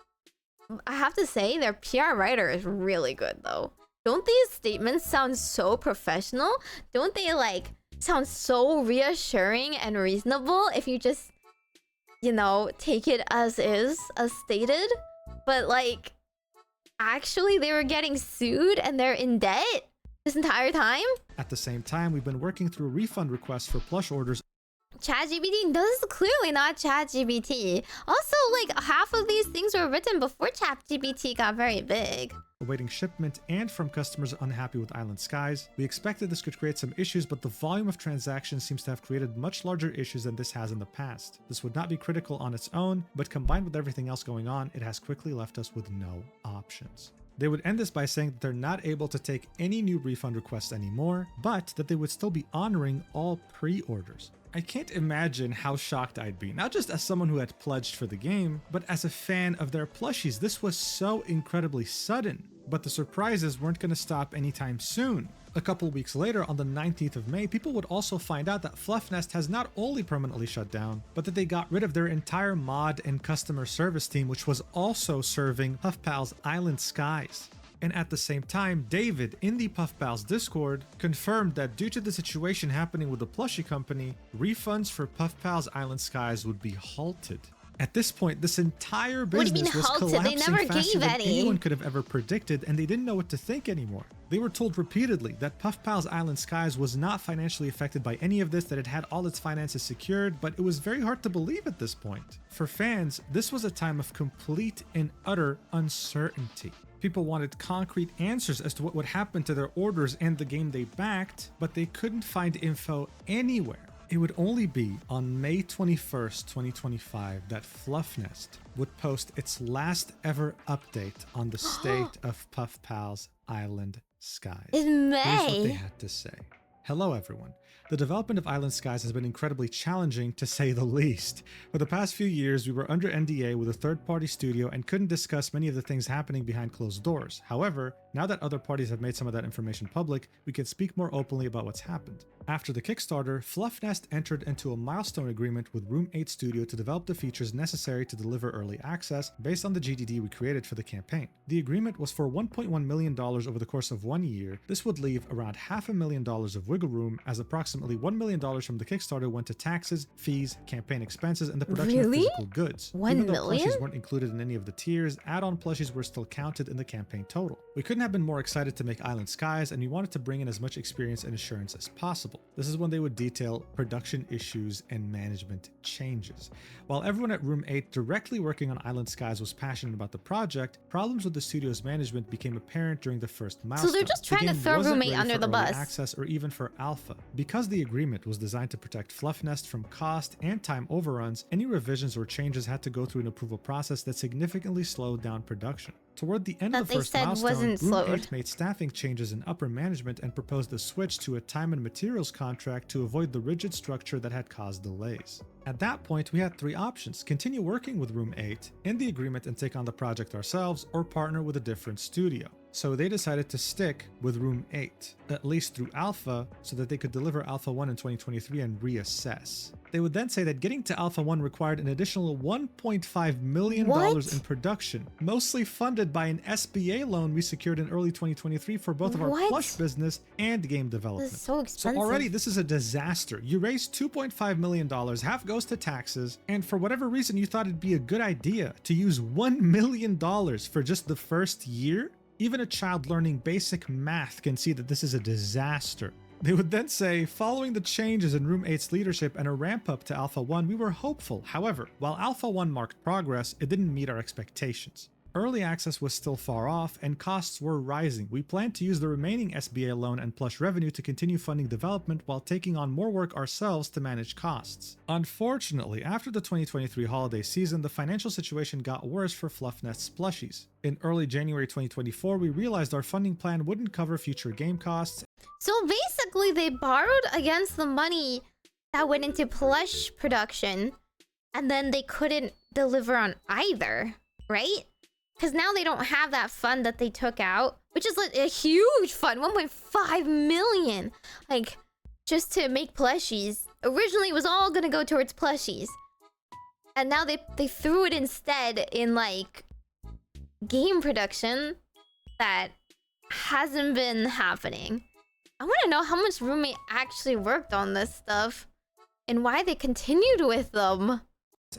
I have to say, their PR writer is really good, though. Don't these statements sound so professional? Don't they, like, sound so reassuring and reasonable if you just, you know, take it as is, as stated? But, like, actually they were getting sued and they're in debt this entire time? At the same time, we've been working through refund requests for plush orders. ChatGPT, this is clearly not ChatGPT. Also, like, half of these things were written before ChatGPT got very big. Awaiting shipment and from customers unhappy with Island Skies. We expected this could create some issues, but the volume of transactions seems to have created much larger issues than this has in the past. This would not be critical on its own, but combined with everything else going on, it has quickly left us with no options. They would end this by saying that they're not able to take any new refund requests anymore, but that they would still be honoring all pre-orders. I can't imagine how shocked I'd be, not just as someone who had pledged for the game, but as a fan of their plushies. This was so incredibly sudden, but the surprises weren't going to stop anytime soon. A couple weeks later, on the 19th of May, people would also find out that Fluffnest has not only permanently shut down, but that they got rid of their entire mod and customer service team, which was also serving Puff Pal's Island Skies. And at the same time, David, in the Puff Pals Discord, confirmed that due to the situation happening with the plushie company, refunds for Puff Pals Island Skies would be halted. At this point, this entire What do you mean business was halted? They collapsing never faster gave than any. anyone could have ever predicted, and they didn't know what to think anymore. They were told repeatedly that Puff Pals Island Skies was not financially affected by any of this, that it had all its finances secured, but it was very hard to believe at this point. For fans, this was a time of complete and utter uncertainty. People wanted concrete answers as to what would happen to their orders and the game they backed, but they couldn't find info anywhere. It would only be on May 21st, 2025 that Fluffnest would post its last ever update on the state of Puff Pals Island Skies. In Here's what they May. had to say. Hello everyone. The development of Island Skies has been incredibly challenging, to say the least. For the past few years, we were under NDA with a third-party studio and couldn't discuss many of the things happening behind closed doors. However, now that other parties have made some of that information public, we can speak more openly about what's happened. After the Kickstarter, Fluffnest entered into a milestone agreement with Room 8 Studio to develop the features necessary to deliver early access based on the GDD we created for the campaign. The agreement was for $1.1 million over the course of 1 year. This would leave around $500,000 of wiggle room, as approximately $1 million from the Kickstarter went to taxes, fees, campaign expenses, and the production of physical goods. 1 Even though million? plushies weren't included in any of the tiers, add-on plushies were still counted in the campaign total. We couldn't have been more excited to make Island Skies, and we wanted to bring in as much experience and assurance as possible. This is when they would detail production issues and management changes. While everyone at Room 8 directly working on Island Skies was passionate about the project, problems with the studio's management became apparent during the first milestone. So they're just trying The to game throw wasn't Room 8 ready under for the early bus. access or even for alpha. Because the agreement was designed to protect Fluffnest from cost and time overruns, any revisions or changes had to go through an approval process that significantly slowed down production. Toward the end That of the they first said milestone, wasn't Room slowed. 8 made staffing changes in upper management and proposed a switch to a time and materials contract to avoid the rigid structure that had caused delays. At that point, we had three options: continue working with Room 8, end the agreement and take on the project ourselves, or partner with a different studio. So they decided to stick with Room 8, at least through Alpha, so that they could deliver Alpha 1 in 2023 and reassess. They would then say that getting to Alpha 1 required an additional $1.5 million What? in production, mostly funded by an SBA loan we secured in early 2023 for both of our What? plush business and game development. This is so So expensive. already this is a disaster. You raised $2.5 million, half goes to taxes, and for whatever reason you thought it'd be a good idea to use $1 million for just the first year? Even a child learning basic math can see that this is a disaster. They would then say, following the changes in Room 8's leadership and a ramp up to Alpha 1, we were hopeful. However, while Alpha 1 marked progress, it didn't meet our expectations. Early access was still far off, and costs were rising. We planned to use the remaining SBA loan and plush revenue to continue funding development while taking on more work ourselves to manage costs. Unfortunately, after the 2023 holiday season, the financial situation got worse for Fluffnest's plushies. In early January 2024, we realized our funding plan wouldn't cover future game costs. So basically, they borrowed against the money that went into plush production, and then they couldn't deliver on either, right? Because now they don't have that fund that they took out, which is like a huge fund, 1.5 million, like just to make plushies. Originally, it was all gonna go towards plushies, and now they threw it instead in like game production that hasn't been happening. I want to know how much Roommate actually worked on this stuff and why they continued with them.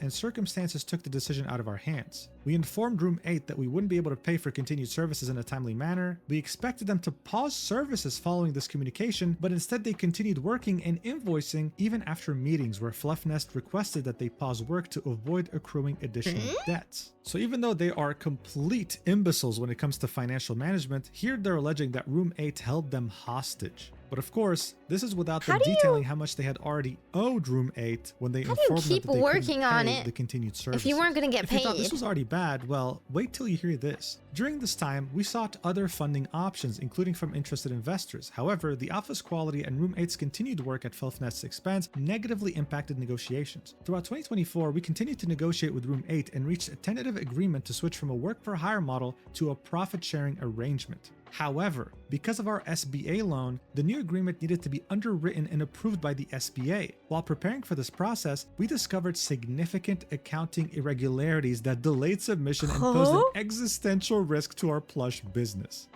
And circumstances took the decision out of our hands. We informed Room 8 that we wouldn't be able to pay for continued services in a timely manner. We expected them to pause services following this communication, but instead they continued working and invoicing even after meetings where Fluffnest requested that they pause work to avoid accruing additional debts. So even though they are complete imbeciles when it comes to financial management, here they're alleging that Room 8 held them hostage. But of course, this is without them detailing how much they had already owed Room 8 when they informed them that keep they couldn't working on pay it the continued services. if you weren't gonna get If you thought paid? this was already bad, well, wait till you hear this. During this time, we sought other funding options, including from interested investors. However, the Alpha's quality and Room 8's continued work at Fluffnest's expense negatively impacted negotiations. Throughout 2024, we continued to negotiate with Room 8 and reached a tentative agreement to switch from a work-for-hire model to a profit-sharing arrangement. However, because of our SBA loan, the new agreement needed to be underwritten and approved by the SBA. While preparing for this process, we discovered significant accounting irregularities that delayed submission and posed an existential risk to our plush business.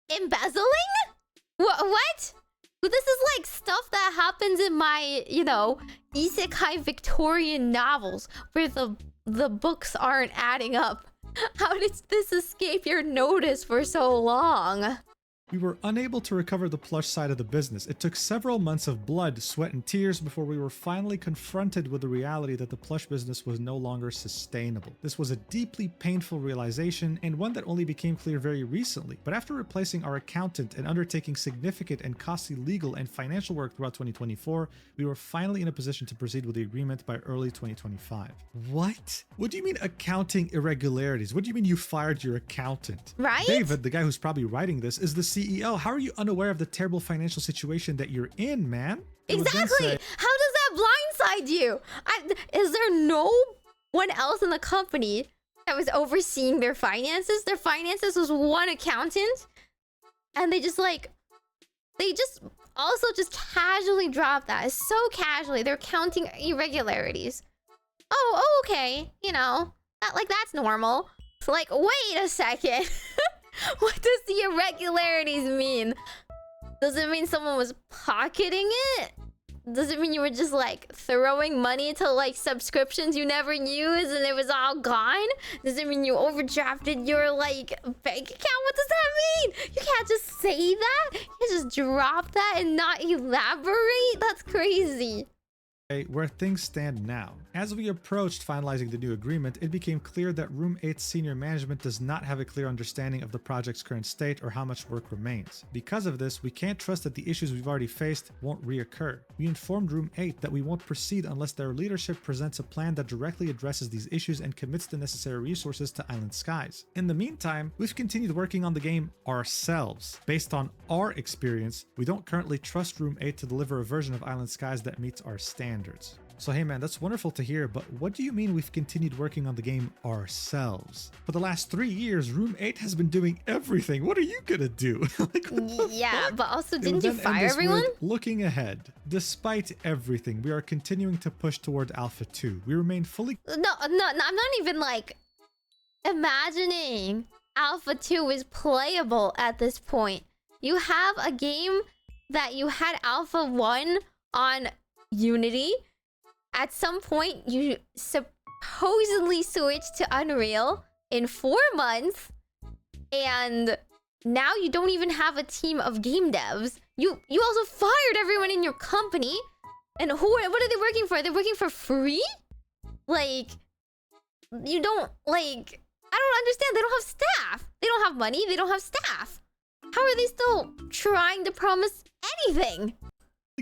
Embezzling? What? Well, this is like stuff that happens in my, isekai Victorian novels, where the the books aren't adding up. How did this escape your notice for so long? We were unable to recover the plush side of the business. It took several months of blood, sweat, and tears before we were finally confronted with the reality that the plush business was no longer sustainable. This was a deeply painful realization, and one that only became clear very recently. But after replacing our accountant and undertaking significant and costly legal and financial work throughout 2024, we were finally in a position to proceed with the agreement by early 2025. What? What do you mean accounting irregularities? What do you mean you fired your accountant? Right? David, the guy who's probably writing this, is the CEO. How are you unaware of the terrible financial situation that you're in, man? Exactly. How does that blindside you? Is there no one else in the company that was overseeing their finances? Their finances was one accountant, and they just also just casually dropped that. So casually, they're counting irregularities. Oh, okay. You know, that's normal. It's like, wait a second. What does the irregularities mean? Does it mean someone was pocketing it? Does it mean you were just like throwing money to like subscriptions you never used and it was all gone? Does it mean you overdrafted your like bank account? What does that mean? You can't just say that. You can't just drop that and not elaborate. That's crazy. Where things stand now. As we approached finalizing the new agreement, it became clear that Room 8's senior management does not have a clear understanding of the project's current state or how much work remains. Because of this, we can't trust that the issues we've already faced won't reoccur. We informed Room 8 that we won't proceed unless their leadership presents a plan that directly addresses these issues and commits the necessary resources to Island Skies. In the meantime, we've continued working on the game ourselves. Based on our experience, we don't currently trust Room 8 to deliver a version of Island Skies that meets our standards. So hey man, that's wonderful to hear, but what do you mean we've continued working on the game ourselves? For the last 3 years, Room 8 has been doing everything. What are you gonna do? Like, yeah, fuck? but also It didn't would you then end fire this with, everyone? looking ahead, despite everything, we are continuing to push toward Alpha 2. We remain fully... No, I'm not even like imagining Alpha 2 is playable at this point. You have a game that you had Alpha 1 on Unity. At some point, you supposedly switched to Unreal in 4 months, and now you don't even have a team of game devs. You also fired everyone in your company, and what are they working for? They're working for free? Like, you don't, like, I don't understand. They don't have staff. They don't have money. They don't have staff. How are they still trying to promise anything?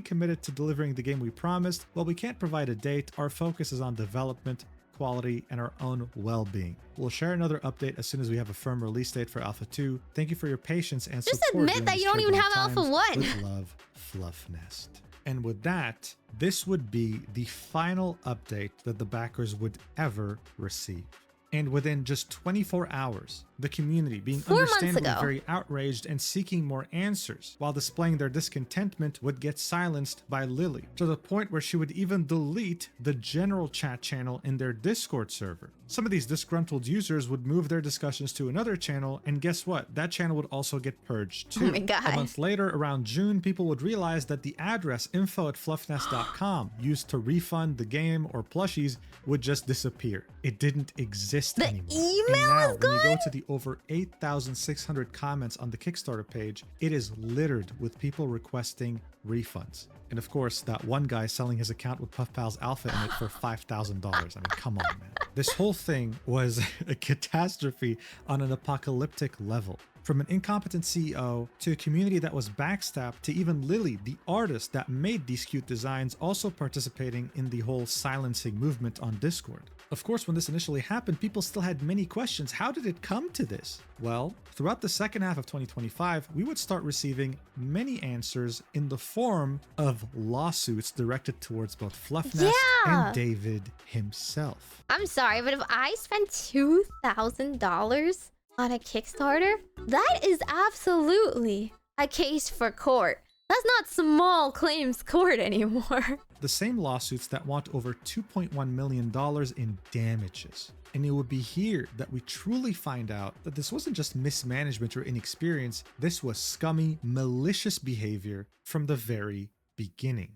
Committed to delivering the game we promised. While we can't provide a date, our focus is on development, quality, and our own well-being. We'll share another update as soon as we have a firm release date for Alpha 2. Thank you for your patience and support. Just admit that you don't even have Alpha 1. With love, Fluffnest. And with that, this would be the final update that the backers would ever receive. And within just 24 hours, the community, being 4 months understandably ago, very outraged and seeking more answers, while displaying their discontentment, would get silenced by Lily, to the point where she would even delete the general chat channel in their Discord server. Some of these disgruntled users would move their discussions to another channel, and guess what? That channel would also get purged too. Oh my god. A month later, around June, people would realize that the address info@fluffnest.com used to refund the game or plushies would just disappear. It didn't exist anymore. Email and now, is when you go gone? to the over 8,600 comments on the Kickstarter page, it is littered with people requesting refunds. And of course, that one guy selling his account with Puff Pal's Alpha in it for $5,000. I mean, come on, man. This whole thing was a catastrophe on an apocalyptic level. From an incompetent CEO to a community that was backstabbed to even Lily, the artist that made these cute designs, also participating in the whole silencing movement on Discord. Of course, when this initially happened, people still had many questions. How did it come to this? Well, throughout the second half of 2025, we would start receiving many answers in the form of lawsuits directed towards both Fluffnest and David himself. I'm sorry, but if I spent $2,000 on a Kickstarter, that is absolutely a case for court. That's not small claims court anymore. The same lawsuits that want over $2.1 million in damages. And it would be here that we truly find out that this wasn't just mismanagement or inexperience, this was scummy, malicious behavior from the very beginning.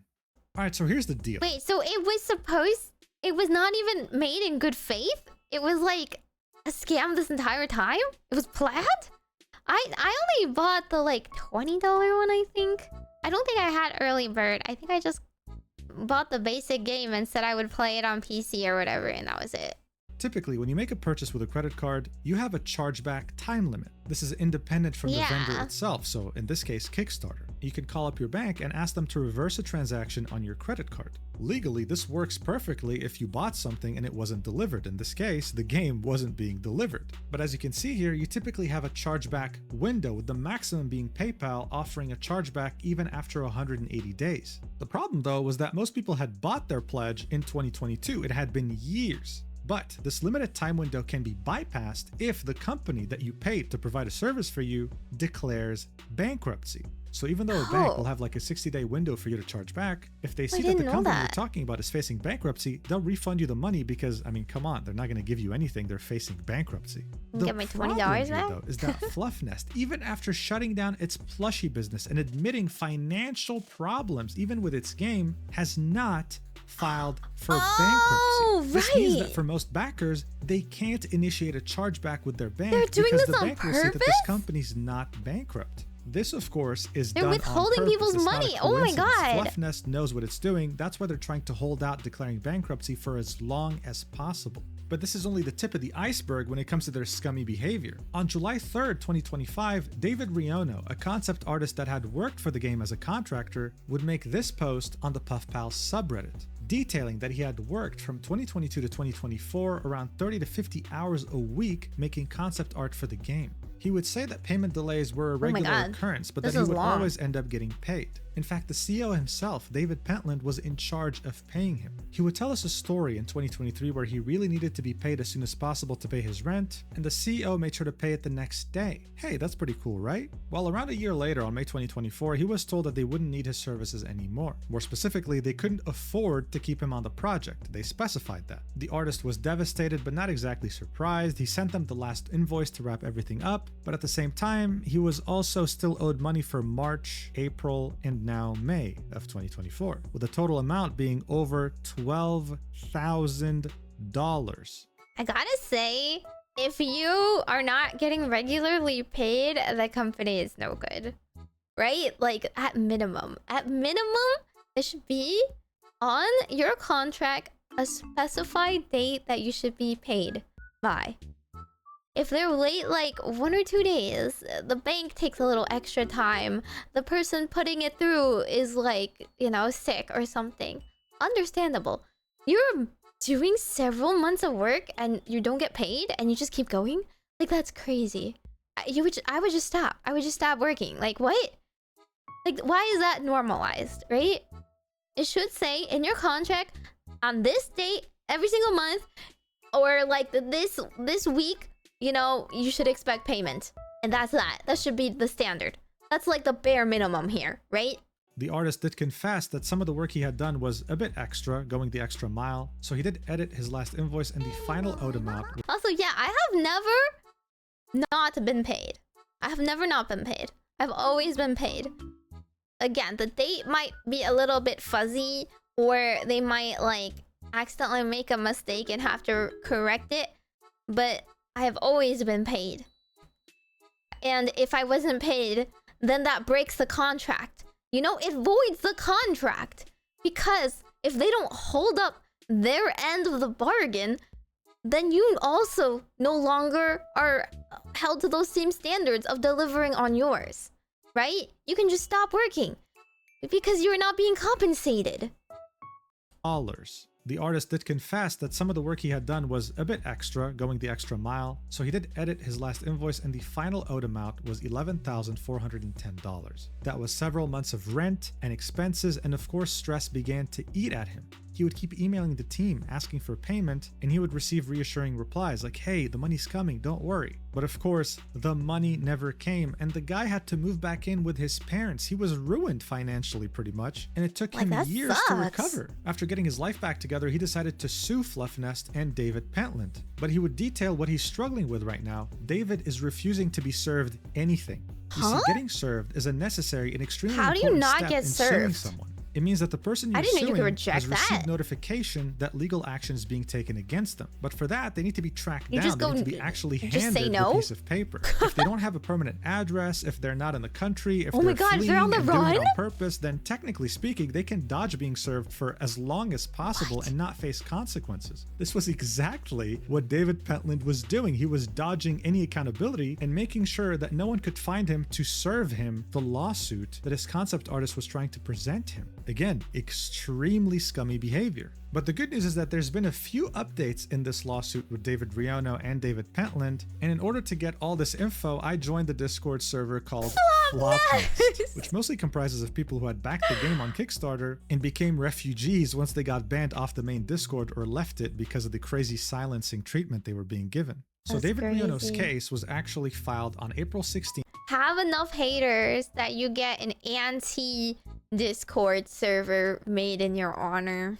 All right, so here's the deal. Wait, so it it was not even made in good faith. It was like a scam this entire time. It was planned. I only bought the like $20 one, I think. I don't think I had early bird. I think I just bought the basic game and said I would play it on PC or whatever, and that was it. Typically, when you make a purchase with a credit card, you have a chargeback time limit. This is independent from the vendor itself, so in this case, Kickstarter. You can call up your bank and ask them to reverse a transaction on your credit card. Legally, this works perfectly if you bought something and it wasn't delivered. In this case, the game wasn't being delivered. But as you can see here, you typically have a chargeback window, with the maximum being PayPal offering a chargeback even after 180 days. The problem though was that most people had bought their pledge in 2022. It had been years. But this limited time window can be bypassed if the company that you paid to provide a service for you declares bankruptcy. So even though a bank will have like a 60-day window for you to charge back, if they see that the company you're talking about is facing bankruptcy, they'll refund you the money because, I mean, come on, they're not going to give you anything. They're facing bankruptcy. Get my $20 back? Though, is that Fluffnest, even after shutting down its plushie business and admitting financial problems, even with its game, has not filed for bankruptcy. This means that for most backers, they can't initiate a chargeback with their bank because the bank will say that this company's not bankrupt. This, of course, is done withholding people's money. Oh my god. Fluffnest knows what it's doing. That's why they're trying to hold out declaring bankruptcy for as long as possible. But this is only the tip of the iceberg when it comes to their scummy behavior. On July 3rd, 2025, David Riono, a concept artist that had worked for the game as a contractor, would make this post on the PuffPal subreddit, detailing that he had worked from 2022 to 2024 around 30 to 50 hours a week making concept art for the game. He would say that payment delays were a regular occurrence, but that he would always end up getting paid. In fact, the CEO himself, David Pentland, was in charge of paying him. He would tell us a story in 2023 where he really needed to be paid as soon as possible to pay his rent, and the CEO made sure to pay it the next day. Hey, that's pretty cool, right? Well, around a year later, on May 2024, he was told that they wouldn't need his services anymore. More specifically, they couldn't afford to keep him on the project. They specified that. The artist was devastated, but not exactly surprised. He sent them the last invoice to wrap everything up, but at the same time, he was also still owed money for March, April, and now May of 2024, with the total amount being over $12,000. I gotta say, if you are not getting regularly paid, the company is no good, right? Like at minimum, it should be on your contract a specified date that you should be paid by. If they're late like 1 or 2 days, the bank takes a little extra time. The person putting it through is like, you know, sick or something. Understandable. You're doing several months of work and you don't get paid and you just keep going? Like, that's crazy. I would just stop. I would just stop working. Like, what? Like, why is that normalized, right? It should say in your contract on this date every single month, or like this week, you know, you should expect payment. And that's that. That should be the standard. That's like the bare minimum here, right? The artist did confess that some of the work he had done was a bit extra, going the extra mile, so he did edit his last invoice and the final owed amount. Also, yeah, I have never not been paid. I have never not been paid. I've always been paid. Again, the date might be a little bit fuzzy, or they might like accidentally make a mistake and have to correct it, but I have always been paid. And if I wasn't paid, then that breaks the contract. You know, it voids the contract. Because if they don't hold up their end of the bargain, then you also no longer are held to those same standards of delivering on yours. Right? You can just stop working. Because you're not being compensated. The artist did confess that some of the work he had done was a bit extra, going the extra mile, so he did edit his last invoice and the final owed amount was $11,410. That was several months of rent and expenses, and of course stress began to eat at him. He would keep emailing the team asking for payment, and he would receive reassuring replies like, hey, the money's coming, don't worry. But of course, the money never came, and the guy had to move back in with his parents. He was ruined financially pretty much, and it took him years to recover. After getting his life back together, he decided to sue Fluffnest and David Pentland. But he would detail what he's struggling with right now. David is refusing to be served anything. You see, getting served is a necessary and extremely important step in suing someone. It means that the person you're I didn't know you could suing reject has received that. notification that legal action is being taken against them. But for that, they need to be tracked You down. just They go- need to be actually you just say handed no? the piece of paper. If they don't have a permanent address, if they're not in the country, if Oh they're my God, if fleeing they're on the and doing it run? on purpose, then technically speaking, they can dodge being served for as long as possible and not face consequences. This was exactly what David Pentland was doing. He was dodging any accountability and making sure that no one could find him to serve him the lawsuit that his concept artist was trying to present him. Again, extremely scummy behavior. But the good news is that there's been a few updates in this lawsuit with David Riono and David Pentland, and in order to get all this info, I joined the Discord server called Flopnest, which mostly comprises of people who had backed the game on Kickstarter and became refugees once they got banned off the main Discord or left it because of the crazy silencing treatment they were being given. So That's David Riono's crazy. case was actually filed on April 16th. Have enough haters that you get an anti-Discord server made in your honor.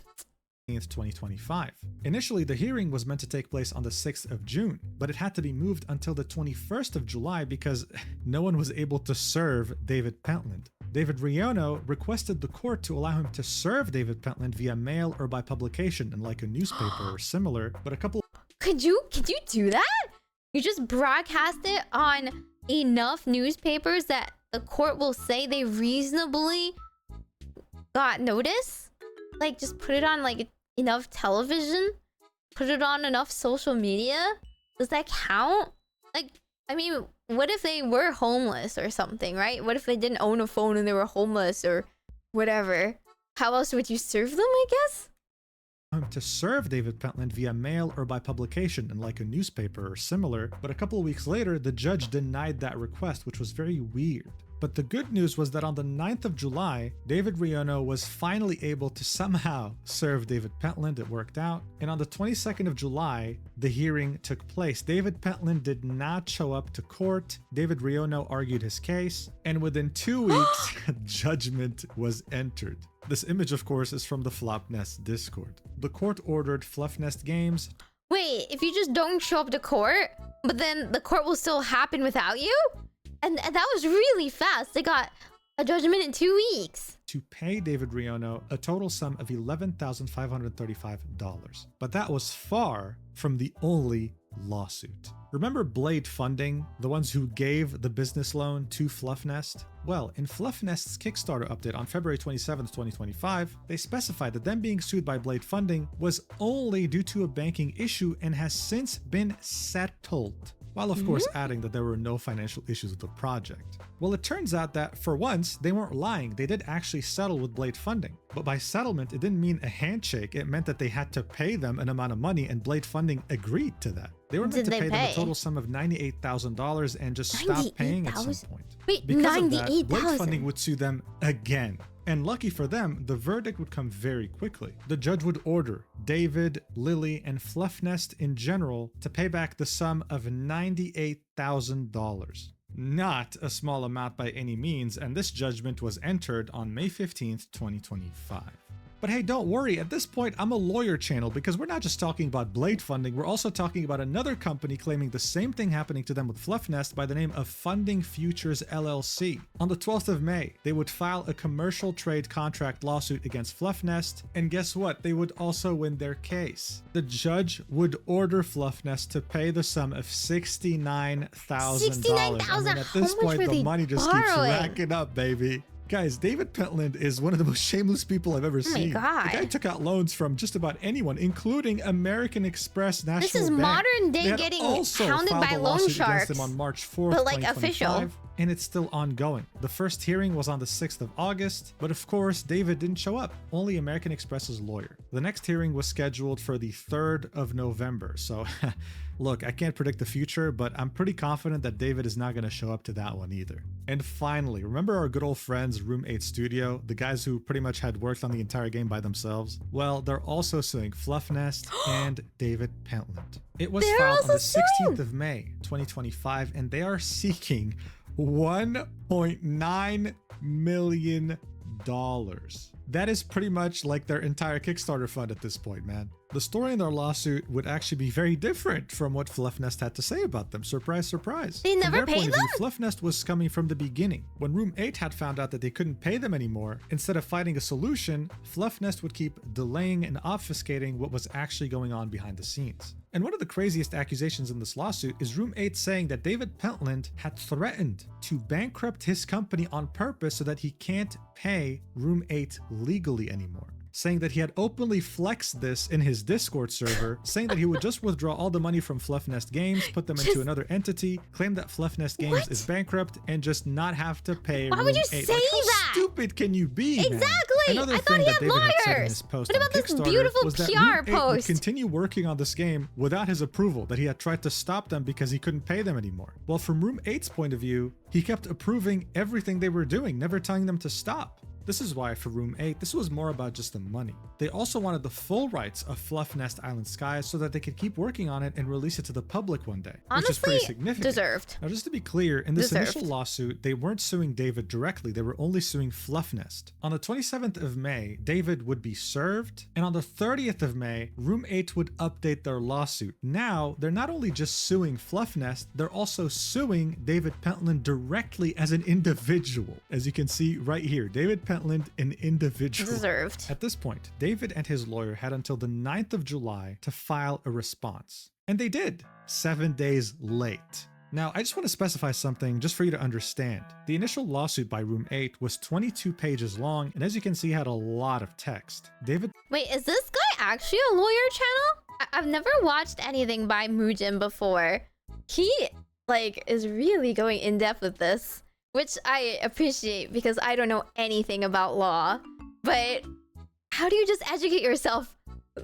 2025. Initially, the hearing was meant to take place on the 6th of June, but it had to be moved until the 21st of July because no one was able to serve David Pentland. David Riono requested the court to allow him to serve David Pentland via mail or by publication in like a newspaper or similar, but a couple Could you do that? You just broadcast it on enough newspapers that the court will say they reasonably got notice? Like, just put it on like enough television? Put it on enough social media? Does that count? Like, I mean, what if they were homeless or something, right? What if they didn't own a phone and they were homeless or whatever? How else would you serve them, I guess? to serve David Pentland via mail or by publication in like a newspaper or similar, but a couple of weeks later, the judge denied that request, which was very weird. But the good news was that on the 9th of July, David Riono was finally able to somehow serve David Pentland. It worked out. And on the 22nd of July, the hearing took place. David Pentland did not show up to court. David Riono argued his case. And within 2 weeks, judgment was entered. This image, of course, is from the Flopnest Discord. The court ordered Fluffnest Games. Wait, if you just don't show up to court, but then the court will still happen without you? And that was really fast. They got a judgment in 2 weeks. To pay David Riono a total sum of $11,535. But that was far from the only lawsuit. Remember Blade Funding, the ones who gave the business loan to Fluffnest? Well, in Fluffnest's Kickstarter update on February 27th, 2025, they specified that them being sued by Blade Funding was only due to a banking issue and has since been settled. While of course adding that there were no financial issues with the project. Well, it turns out that for once, they weren't lying. They did actually settle with Blade Funding. But by settlement, it didn't mean a handshake. It meant that they had to pay them an amount of money, and Blade Funding agreed to that. They were meant to pay them a total sum of $98,000 and just stop paying at some point. Wait, Because of that, Blade 98,000? Funding would sue them again. And lucky for them, the verdict would come very quickly. The judge would order David, Lily, and Fluffnest in general to pay back the sum of $98,000. Not a small amount by any means, and this judgment was entered on May 15th, 2025. But hey, don't worry, at this point, I'm a lawyer channel because we're not just talking about Blade Funding, we're also talking about another company claiming the same thing happening to them with Fluffnest by the name of Funding Futures LLC. On the 12th of May, they would file a commercial trade contract lawsuit against Fluffnest, and guess what? They would also win their case. The judge would order Fluffnest to pay the sum of $69,000. $69,000? At this How much point, were the they money just keeps borrowing? racking up, baby. Guys, David Pentland is one of the most shameless people I've ever seen. God. The guy took out loans from just about anyone, including American Express National This is Bank. modern They day had getting also hounded filed by a loan lawsuit against sharks. him on March 4th, But, like, 2025, official. and it's still ongoing. The first hearing was on the 6th of August, but of course, David didn't show up, only American Express's lawyer. The next hearing was scheduled for the 3rd of November, so look, I can't predict the future, but I'm pretty confident that David is not going to show up to that one either. And finally, remember our good old friends Room 8 Studio, the guys who pretty much had worked on the entire game by themselves? Well, they're also suing Fluffnest and David Pentland. It was They're filed on the also 16th of May, 2025, and they are seeking $1.9 million. That is pretty much like their entire Kickstarter fund at this point, man. The story in their lawsuit would actually be very different from what Fluffnest had to say about them. Surprise, surprise. They never paid them? Fluffnest was scummy from the beginning. When Room 8 had found out that they couldn't pay them anymore, instead of finding a solution, Fluffnest would keep delaying and obfuscating what was actually going on behind the scenes. And one of the craziest accusations in this lawsuit is Room 8 saying that David Pentland had threatened to bankrupt his company on purpose so that he can't pay Room 8 legally anymore. Saying that he had openly flexed this in his Discord server, saying that he would just withdraw all the money from Fluffnest Games, put them into another entity, claim that Fluffnest Games is bankrupt, and just not have to pay Why Room would you 8. say Like, how that? stupid can you be, man? Exactly! Another I thing thought he that had David had said in lawyers. his post What on about this Kickstarter beautiful was that PR Room 8 would post? continue working on this game without his approval, that he had tried to stop them because he couldn't pay them anymore. Well, from Room 8's point of view, he kept approving everything they were doing, never telling them to stop. This is why for Room 8, this was more about just the money. They also wanted the full rights of Fluffnest Island Skies so that they could keep working on it and release it to the public one day, which is pretty significant. Deserved. Now, just to be clear, in this initial lawsuit, they weren't suing David directly, they were only suing Fluffnest. On the 27th of May, David would be served, and on the 30th of May, Room 8 would update their lawsuit. Now, they're not only just suing Fluffnest, they're also suing David Pentland directly as an individual. As you can see right here, David Pentland, an individual. Deserved. At this point, David and his lawyer had until the 9th of July to file a response. And they did, 7 days late. Now, I just want to specify something just for you to understand. The initial lawsuit by Room 8 was 22 pages long, and as you can see, had a lot of text. David... Wait, is this guy actually a lawyer channel? I've never watched anything by Mujin before. He, like, is really going in depth with this, which I appreciate because I don't know anything about law. But how do you just educate yourself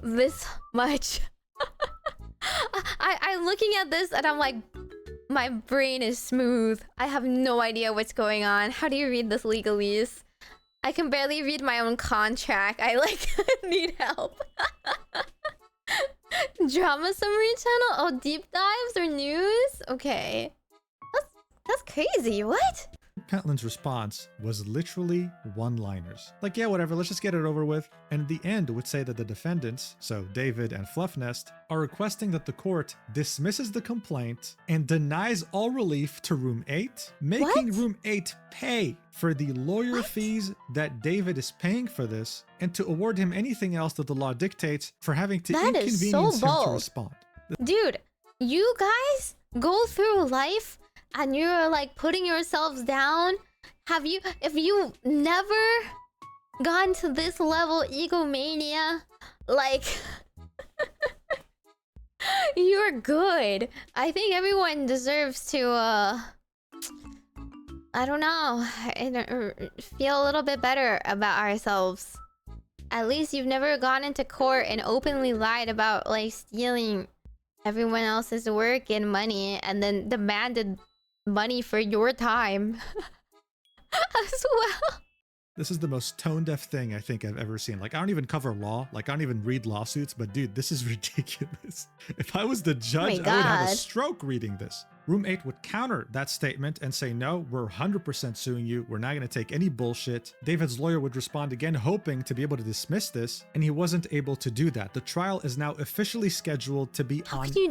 this much? I'm looking at this and I'm like, my brain is smooth. I have no idea what's going on. How do you read this legalese? I can barely read my own contract. I like need help. Drama summary channel? Oh, deep dives or news? Okay. That's crazy. What? Pentland's response was literally one-liners. Like, yeah, whatever, let's just get it over with. And at the end, it would say that the defendants, so David and Fluffnest, are requesting that the court dismisses the complaint and denies all relief to Room 8, making Room 8 pay for the lawyer fees that David is paying for this, and to award him anything else that the law dictates for having to inconvenience him to respond. Dude, you guys go through life and you're like putting yourselves down. If you never gone to this level egomania, like you're good. I think everyone deserves to I don't know, feel a little bit better about ourselves. At least you've never gone into court and openly lied about like stealing everyone else's work and money and then demanded money for your time as well. This is the most tone-deaf thing I think I've ever seen. Like, I don't even cover law. Like, I don't even read lawsuits. But dude, this is ridiculous. If I was the judge, I would have a stroke reading this. Room 8 would counter that statement and say, no, we're 100% suing you. We're not going to take any bullshit. David's lawyer would respond again, hoping to be able to dismiss this, and he wasn't able to do that. The trial is now officially scheduled to be on April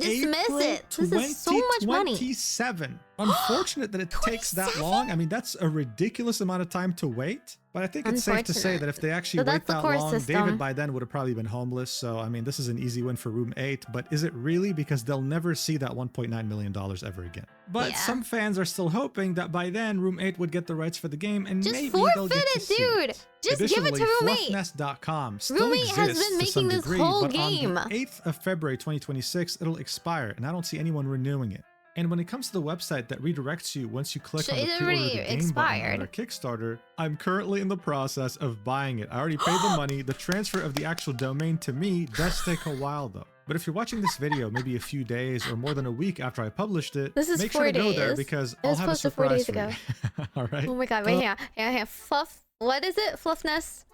2027. Unfortunate that it takes that long. I mean, that's a ridiculous amount of time to wait. But I think it's safe to say that if they actually wait that long, David by then would have probably been homeless. So, I mean, this is an easy win for Room 8. But is it really? Because they'll never see that $1.9 million ever again. But some fans are still hoping that by then, Room 8 would get the rights for the game and just maybe forfeit they'll get to see it. Just give it to Room 8. Fluffnest.com still Room 8 exists has been making this whole game. On the 8th of February 2026, it'll expire, and I don't see anyone renewing it. And when it comes to the website that redirects you once you click on the pre-order the game button on their Kickstarter, I'm currently in the process of buying it. I already paid the money. The transfer of the actual domain to me does take a while though. But if you're watching this video maybe a few days or more than a week after I published it, make sure to go there because I'll have a surprise for you. All right. Oh my god, wait here. Yeah, Fluff. What is it? Fluffnest?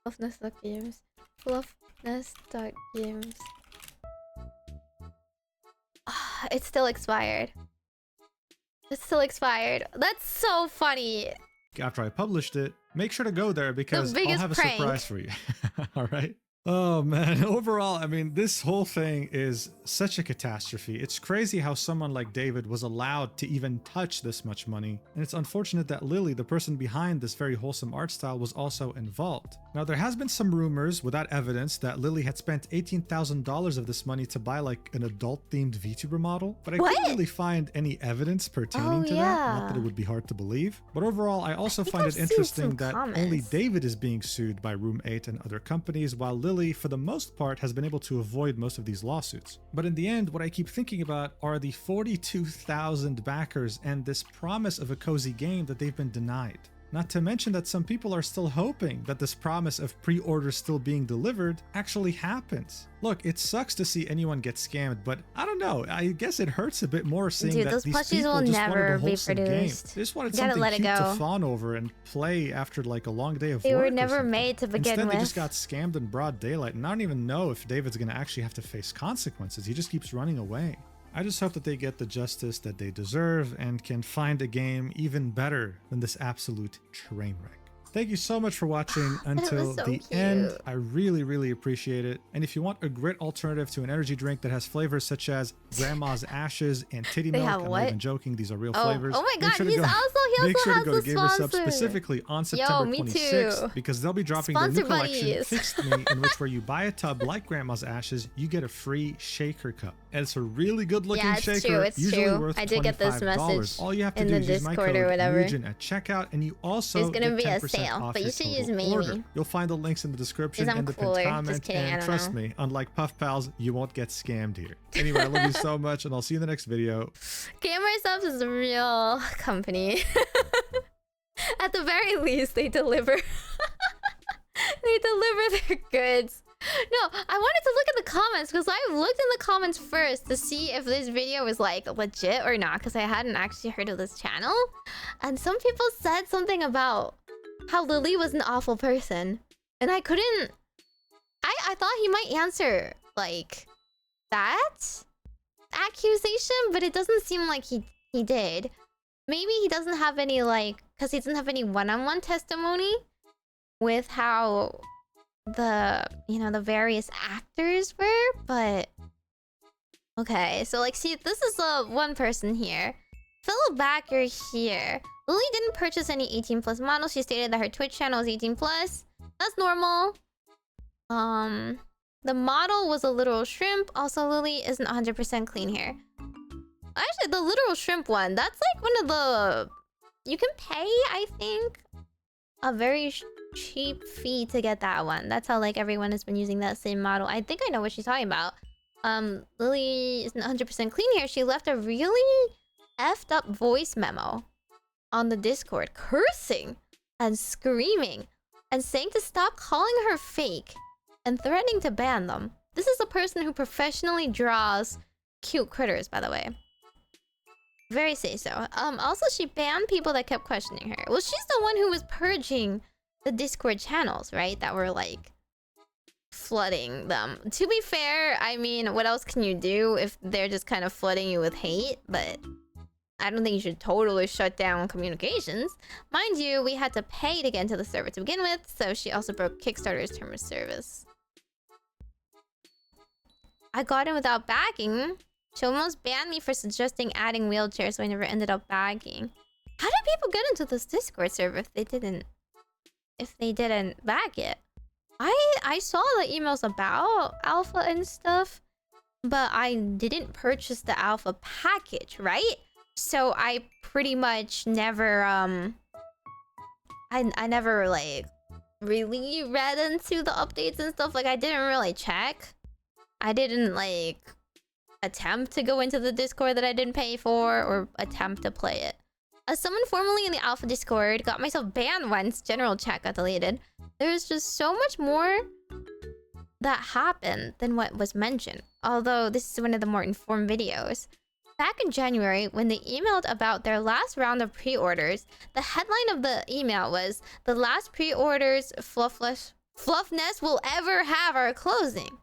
Fluffnest.games. Fluffnest.games. It's still expired. It's still expired. That's so funny. After I published it, make sure to go there because I'll have a prank. surprise for you. All right. Oh man, overall, I mean, this whole thing is such a catastrophe. It's crazy how someone like David was allowed to even touch this much money. And it's unfortunate that Lily, the person behind this very wholesome art style, was also involved. Now, there has been some rumors without evidence that Lily had spent $18,000 of this money to buy like an adult-themed VTuber model, but I couldn't really find any evidence pertaining to that. Not that it would be hard to believe. But overall, I also find it interesting that only David is being sued by Room 8 and other companies, while Lily, for the most part, has been able to avoid most of these lawsuits. But in the end, what I keep thinking about are the 42,000 backers and this promise of a cozy game that they've been denied. Not to mention that some people are still hoping that this promise of pre-orders still being delivered actually happens. Look, it sucks to see anyone get scammed, but I don't know. I guess it hurts a bit more seeing that these people just wanted a wholesome game. They just wanted something cute to fawn over and play after like a long day of work. They were never made to begin with. Instead, they just got scammed in broad daylight, and I don't even know if David's gonna actually have to face consequences. He just keeps running away. I just hope that they get the justice that they deserve and can find a game even better than this absolute train wreck. Thank you so much for watching until the end. I really, really appreciate it. And if you want a great alternative to an energy drink that has flavors such as Grandma's Ashes and Titty Milk, I'm not even joking, these are real flavors. Oh my god, he also has a Gamer sponsor. Sub specifically on September 26th because they'll be dropping their new collection, Fixed Me, in which where you buy a tub like Grandma's Ashes, you get a free shaker cup. And it's a really good looking shaker, usually worth $25. I did get this message all you have to do is use my code Eugen at checkout, and you also get 10% off but you should use order. Meimi. You'll find the links in the description and the pinned comment. And trust me, unlike Puff Pals, you won't get scammed here. Anyway, I love you so much, and I'll see you in the next video. Gamer Subs is a real company. At the very least, they deliver. They deliver their goods. No, I wanted to look at the comments because I looked in the comments first to see if this video was like legit or not, because I hadn't actually heard of this channel. And some people said something about how Lily was an awful person, and I couldn't. I thought he might answer like that accusation, but it doesn't seem like he did. Maybe he doesn't have any like, because he doesn't have any one-on-one testimony with how the, you know, the various actors were, but okay. So like, see, this is one person here, fellow backer here. Lily didn't purchase any 18+ models. She stated that her Twitch channel is 18+. That's normal. The model was a literal shrimp. Also, Lily isn't 100% clean here. Actually, the literal shrimp one, that's like one of the... You can pay, I think, a very cheap fee to get that one. That's how like everyone has been using that same model. I think I know what she's talking about. Lily isn't 100% clean here. She left a really effed up voice memo on the Discord, cursing and screaming and saying to stop calling her fake and threatening to ban them. This is a person who professionally draws cute critters, by the way. Very say so. Also, she banned people that kept questioning her. Well, she's the one who was purging the Discord channels, right? That were like flooding them. To be fair, I mean, what else can you do if they're just kind of flooding you with hate? But I don't think you should totally shut down communications. Mind you, we had to pay to get into the server to begin with, so she also broke Kickstarter's term of service. I got in without bagging. She almost banned me for suggesting adding wheelchairs, so I never ended up bagging. How did people get into this Discord server if they didn't bag it? I saw the emails about alpha and stuff, but I didn't purchase the alpha package, right? So I pretty much never I never like really read into the updates and stuff. Like I didn't really check. I didn't like attempt to go into the Discord that I didn't pay for or attempt to play it. As someone formerly in the alpha Discord, got myself banned once, general chat got deleted. There's just so much more that happened than what was mentioned. Although this is one of the more informed videos. Back in January, when they emailed about their last round of pre-orders, the headline of the email was, "The last pre-orders fluffness we'll ever have are closing."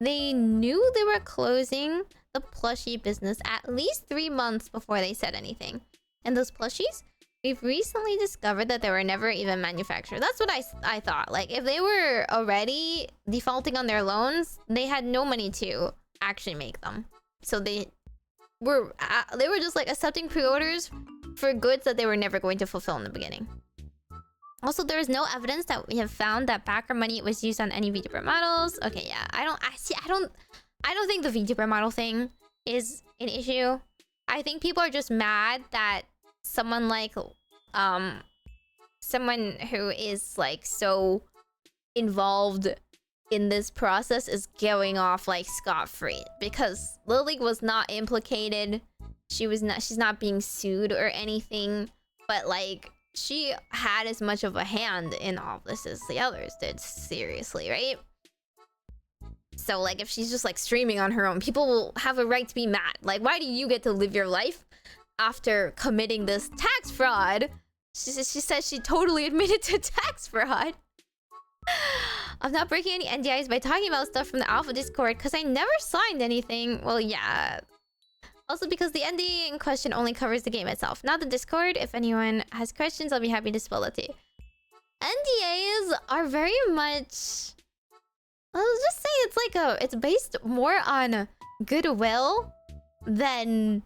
They knew they were closing the plushie business at least 3 months before they said anything. And those plushies We've recently discovered that they were never even manufactured. That's what I thought. Like, if they were already defaulting on their loans, they had no money to actually make them. So they were just like accepting pre-orders for goods that they were never going to fulfill in the beginning. Also, there is no evidence that we have found that backer money was used on any VTuber models. Okay, yeah, I don't think the VTuber model thing is an issue. I think people are just mad that someone like someone who is like so involved in this process is going off like scot-free, because Lily was not implicated. She's not being sued or anything, but like she had as much of a hand in all this as the others did, seriously, right? So like if she's just like streaming on her own, people will have a right to be mad. Like, why do you get to live your life after committing this tax fraud? She says she totally admitted to tax fraud. I'm not breaking any NDAs by talking about stuff from the Alpha Discord because I never signed anything. Well, yeah. Also because the NDA in question only covers the game itself, not the Discord. If anyone has questions, I'll be happy to spill it to you. NDAs are very much... I'll just say it's based more on goodwill than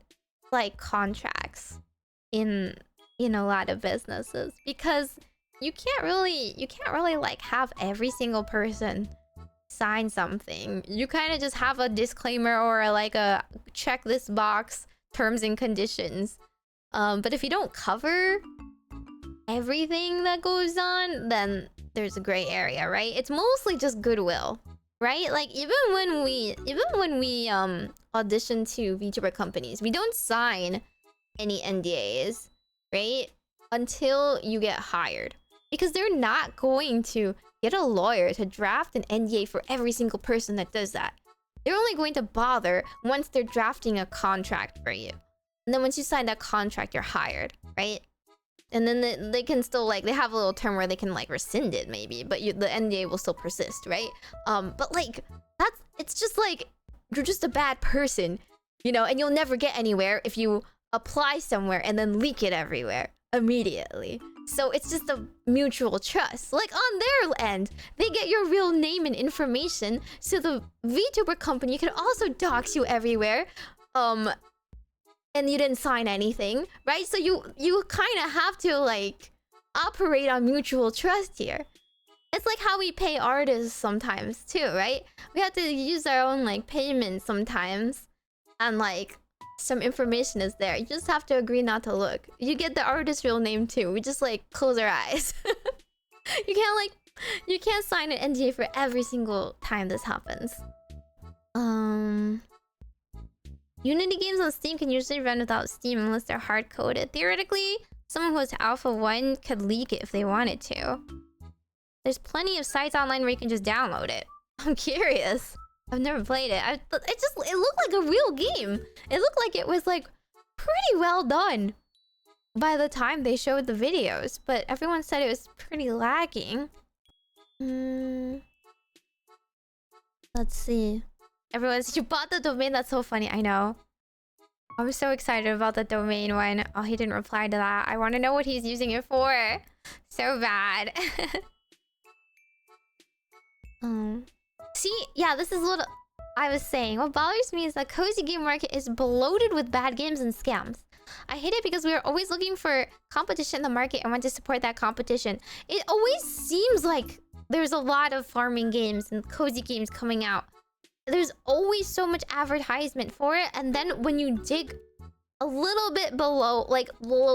like contracts in a lot of businesses, because you can't really like have every single person sign something. You kind of just have a disclaimer or like a check this box terms and conditions. But if you don't cover everything that goes on, then there's a gray area, right? It's mostly just goodwill, right? Like even when we audition to VTuber companies, we don't sign any NDAs, right? Until you get hired. Because they're not going to get a lawyer to draft an NDA for every single person that does that. They're only going to bother once they're drafting a contract for you. And then once you sign that contract, you're hired, right? And then they can still like, they have a little term where they can like rescind it maybe, but the NDA will still persist, right? But like, it's just like, you're just a bad person, you know, and you'll never get anywhere if you apply somewhere and then leak it everywhere immediately. So it's just a mutual trust. Like on their end, they get your real name and information, so the VTuber company can also dox you everywhere. And you didn't sign anything, right? So you kind of have to like operate on mutual trust here. It's like how we pay artists sometimes too, right? We have to use our own like payment sometimes, and like some information is there. You just have to agree not to look. You get the artist's real name too. We just like close our eyes. You can't sign an NDA for every single time this happens. Unity games on Steam can usually run without Steam unless they're hard-coded. Theoretically, someone who has Alpha 1 could leak it if they wanted to. There's plenty of sites online where you can just download it. I'm curious. I've never played it. It looked like a real game. It looked like it was like pretty well done by the time they showed the videos, but everyone said it was pretty lagging. Let's see. Everyone's, you bought the domain? That's so funny. I know. I'm so excited about the domain one. Oh, he didn't reply to that. I want to know what he's using it for. So bad. See, yeah, this is what I was saying. What bothers me is that cozy game market is bloated with bad games and scams. I hate it because we're always looking for competition in the market and want to support that competition. It always seems like there's a lot of farming games and cozy games coming out. There's always so much advertisement for it, and then when you dig a little bit below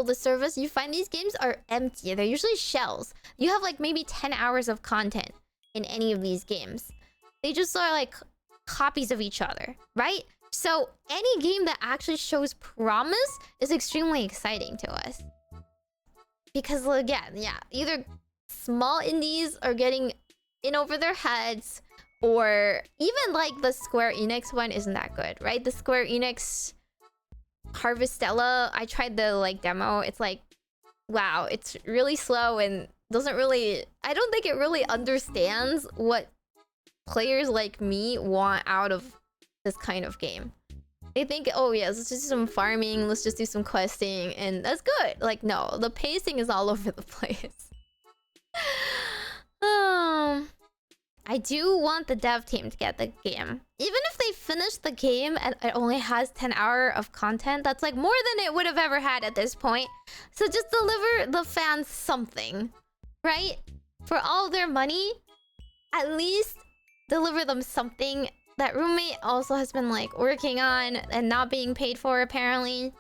the surface, you find these games are empty. They're usually shells. You have like maybe 10 hours of content in any of these games. They just are like copies of each other, right? So any game that actually shows promise is extremely exciting to us. Because again, yeah, either small indies are getting in over their heads, or even like the Square Enix one isn't that good, right? The Square Enix Harvestella, I tried the like demo. It's like, wow, it's really slow and doesn't really... I don't think it really understands what players like me want out of this kind of game. They think, oh yes, let's just do some farming, let's just do some questing, and that's good. Like, no, the pacing is all over the place. I do want the dev team to get the game. Even if they finish the game and it only has 10 hours of content, that's like more than it would have ever had at this point. So just deliver the fans something, right? For all their money, at least deliver them something that roommate also has been like working on and not being paid for apparently.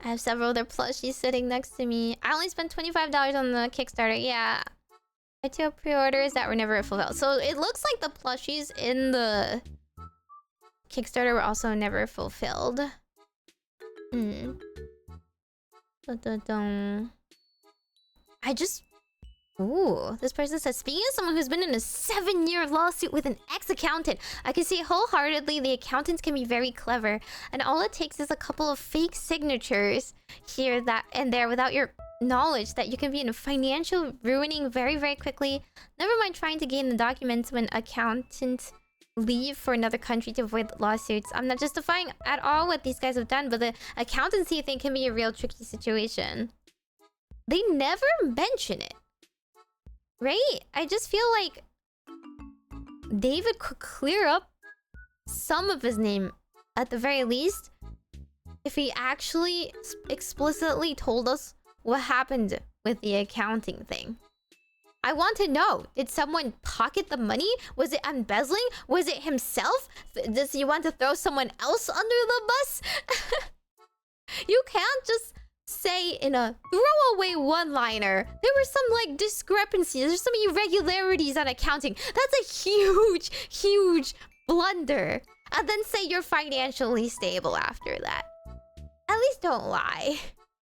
I have several other plushies sitting next to me. I only spent $25 on the Kickstarter. Yeah. I do have pre-orders that were never fulfilled. So it looks like the plushies in the Kickstarter were also never fulfilled. I just... Ooh, this person says, speaking of someone who's been in a 7-year lawsuit with an ex-accountant, I can see wholeheartedly the accountants can be very clever, and all it takes is a couple of fake signatures here that and there without your knowledge that you can be in financial ruining very, very quickly. Never mind trying to gain the documents when accountants leave for another country to avoid lawsuits. I'm not justifying at all what these guys have done, but the accountancy thing can be a real tricky situation. They never mention it. Right? I just feel like David could clear up some of his name at the very least if he actually explicitly told us what happened with the accounting thing. I want to know, did someone pocket the money? Was it embezzling? Was it himself? Does he want to throw someone else under the bus? You can't just say in a throwaway one-liner, there were some like discrepancies, there's some irregularities on accounting. That's a huge, huge blunder. And then say you're financially stable after that. At least don't lie.